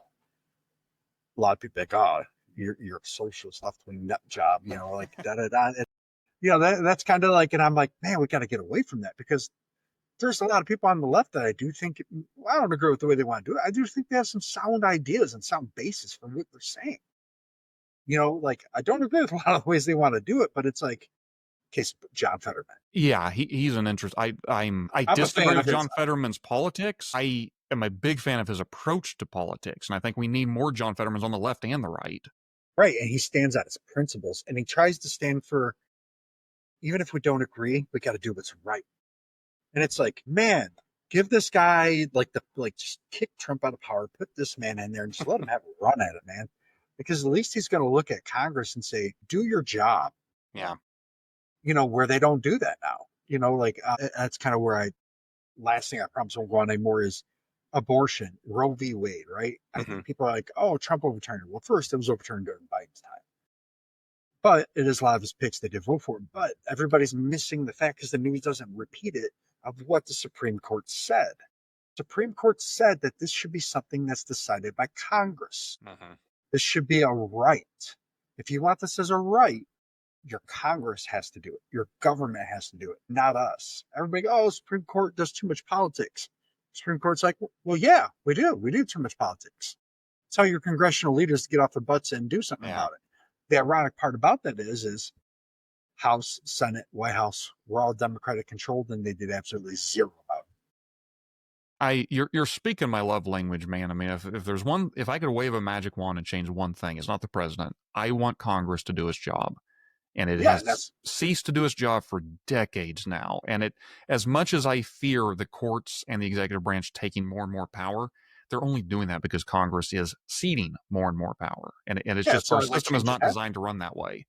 lot of people like, oh, you're a socialist left wing nut job, like da da da. That's kind of like, and I'm like, man, we got to get away from that because there's a lot of people on the left that I do think, I don't agree with the way they want to do it. I do think they have some sound ideas and sound basis for what they're saying. Like I don't agree with a lot of the ways they want to do it, but it's like, case John Fetterman. Yeah, he's an interest. I disagree with John Fetterman's politics. I am a big fan of his approach to politics, and I think we need more John Fettermans on the left and the right. Right, and he stands on his principles, and he tries to stand for, even if we don't agree, we got to do what's right. And it's like, man, give this guy just kick Trump out of power, put this man in there, and just let him have a run at it, man. Because at least he's going to look at Congress and say, do your job. Yeah. Where they don't do that now. That's kind of where last thing I promise won't go on anymore is abortion, Roe v. Wade, right? I think people are like, oh, Trump overturned it. Well, first it was overturned during Biden's time. But it is a lot of his picks they did vote for it. But everybody's missing the fact because the news doesn't repeat it of what the Supreme Court said. Supreme Court said that this should be something that's decided by Congress. This should be a right. If you want this as a right, your Congress has to do it. Your government has to do it, not us. Everybody, Supreme Court does too much politics. Supreme Court's like, well, yeah, we do. We do too much politics. Tell your congressional leaders to get off their butts and do something about it. The ironic part about that is House, Senate, White House were all Democratic controlled, and they did absolutely zero about it. You're speaking my love language, man. I mean, if I could wave a magic wand and change one thing, it's not the president. I want Congress to do its job. And it has ceased to do its job for decades now. And as much as I fear the courts and the executive branch taking more and more power, they're only doing that because Congress is ceding more and more power. And it's just our system is not designed to run that way.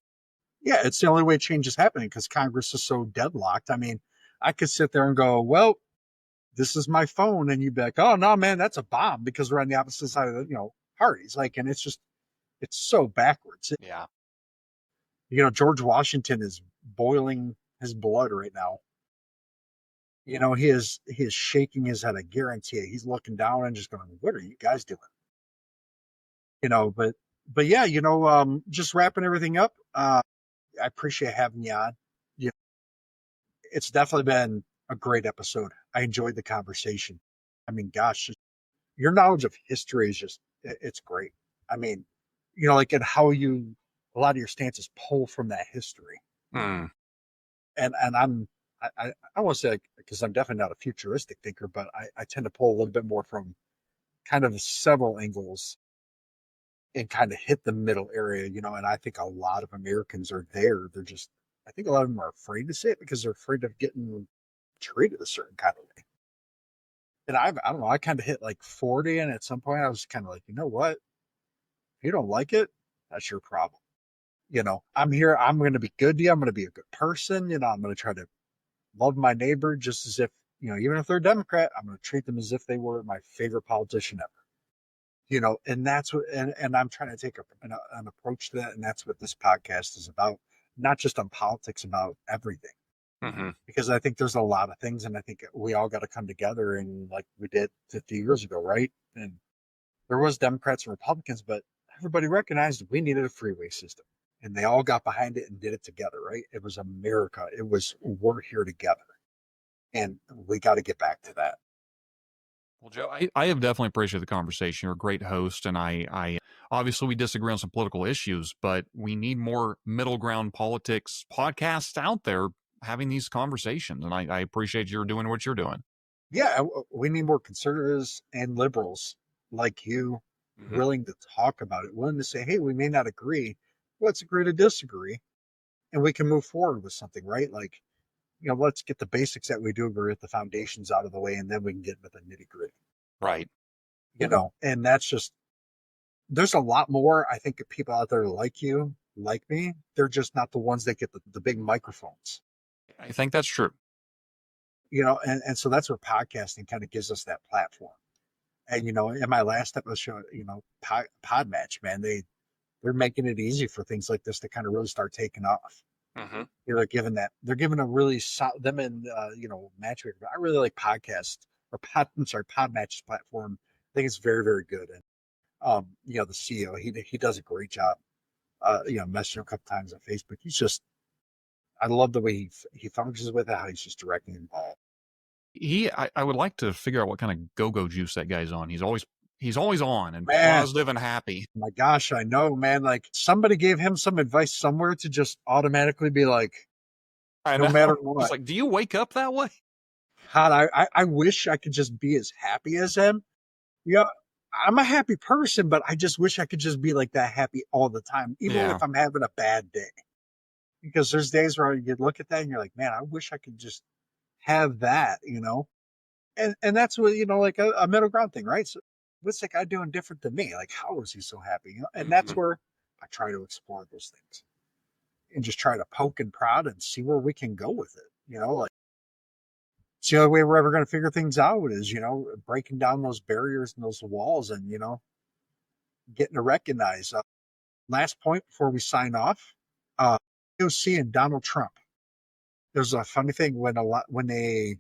Yeah, it's the only way change is happening because Congress is so deadlocked. I mean, I could sit there and go, well, this is my phone. And you'd be like, oh, no, man, that's a bomb because we're on the opposite side of the, parties. Like, and it's so backwards. Yeah. George Washington is boiling his blood right now. He is shaking his head. I guarantee it. He's looking down and just going, what are you guys doing? But yeah, just wrapping everything up. I appreciate having you on. You know, it's definitely been a great episode. I enjoyed the conversation. I mean, gosh, your knowledge of history is it's great. I mean, like, and how a lot of your stances pull from that history. Mm. And I want to say, because I'm definitely not a futuristic thinker, but I tend to pull a little bit more from kind of several angles and kind of hit the middle area, and I think a lot of Americans are there. I think a lot of them are afraid to say it because they're afraid of getting treated a certain kind of way. And I don't know, I kind of hit like 40, and at some point I was kind of like, you know what? If you don't like it, that's your problem. I'm here. I'm going to be good to you. I'm going to be a good person. I'm going to try to love my neighbor just as if, even if they're a Democrat, I'm going to treat them as if they were my favorite politician ever. And that's what, and I'm trying to take an approach to that. And that's what this podcast is about, not just on politics, about everything. Mm-hmm. Because I think there's a lot of things, and I think we all got to come together, and like we did 50 years ago, right? And there was Democrats and Republicans, but everybody recognized we needed a freeway system, and they all got behind it and did it together, right? It was America. It was, we're here together, and we got to get back to that. Well, Joe, I have definitely appreciated the conversation. You're a great host, and I obviously we disagree on some political issues, but we need more middle ground politics podcasts out there having these conversations, and I appreciate you're doing what you're doing. Yeah, we need more conservatives and liberals like you, willing to talk about it, willing to say, hey, we may not agree. Let's agree to disagree, and we can move forward with something, right? Like, let's get the basics that we do agree with, the foundations out of the way, and then we can get into the nitty gritty. Right. And that's just, there's a lot more, I think, of people out there like you, like me. They're just not the ones that get the big microphones. I think that's true. And so that's where podcasting kind of gives us that platform. And, in my last episode, Podmatch, man, they're making it easy for things like this to kind of really start taking off. Mm-hmm. They're giving a really solid, them and, Matchmaker. I really like Podmatch's platform. I think it's very, very good. And, the CEO, he does a great job. Messaging him a couple times on Facebook. I love the way he functions with it, how he's just directing involved. I would like to figure out what kind of go-go juice that guy's on. He's always on and Man, positive and happy. My gosh, I know, man. Like, somebody gave him some advice somewhere to just automatically be like, no matter what. It's like, do you wake up that way? God, I wish I could just be as happy as him. I'm a happy person, but I just wish I could just be like that happy all the time, even if I'm having a bad day. Because there's days where you look at that and you're like, man, I wish I could just have that, And that's what, like a middle ground thing, right? So what's that guy doing different than me? Like, how is he so happy? And that's where I try to explore those things and just try to poke and prod and see where we can go with it. Like, it's the only way we're ever going to figure things out is, breaking down those barriers and those walls and, getting to recognize. Last point before we sign off, AOC and Donald Trump. There's a funny thing when they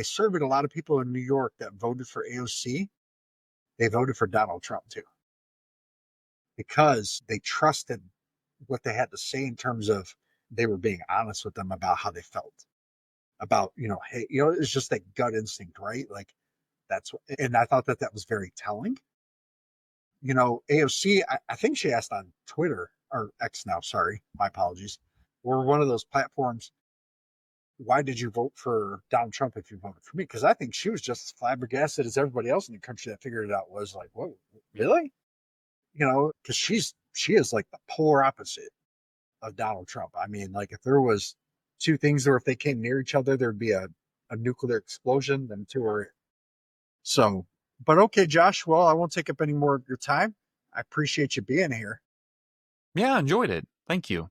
surveyed a lot of people in New York that voted for AOC, they voted for Donald Trump too, because they trusted what they had to say in terms of they were being honest with them about how they felt about, hey, it's just that gut instinct, right? Like, and I thought that was very telling. AOC, I think she asked on Twitter, or X now, sorry, my apologies, or one of those platforms, why did you vote for Donald Trump if you voted for me? Because I think she was just as flabbergasted as everybody else in the country that figured it out, was like, whoa, really? Because she is like the polar opposite of Donald Trump. I mean, like, if there was two things where if they came near each other, there'd be a nuclear explosion, then two are it. So, but okay, Josh, well, I won't take up any more of your time. I appreciate you being here. Yeah, I enjoyed it. Thank you.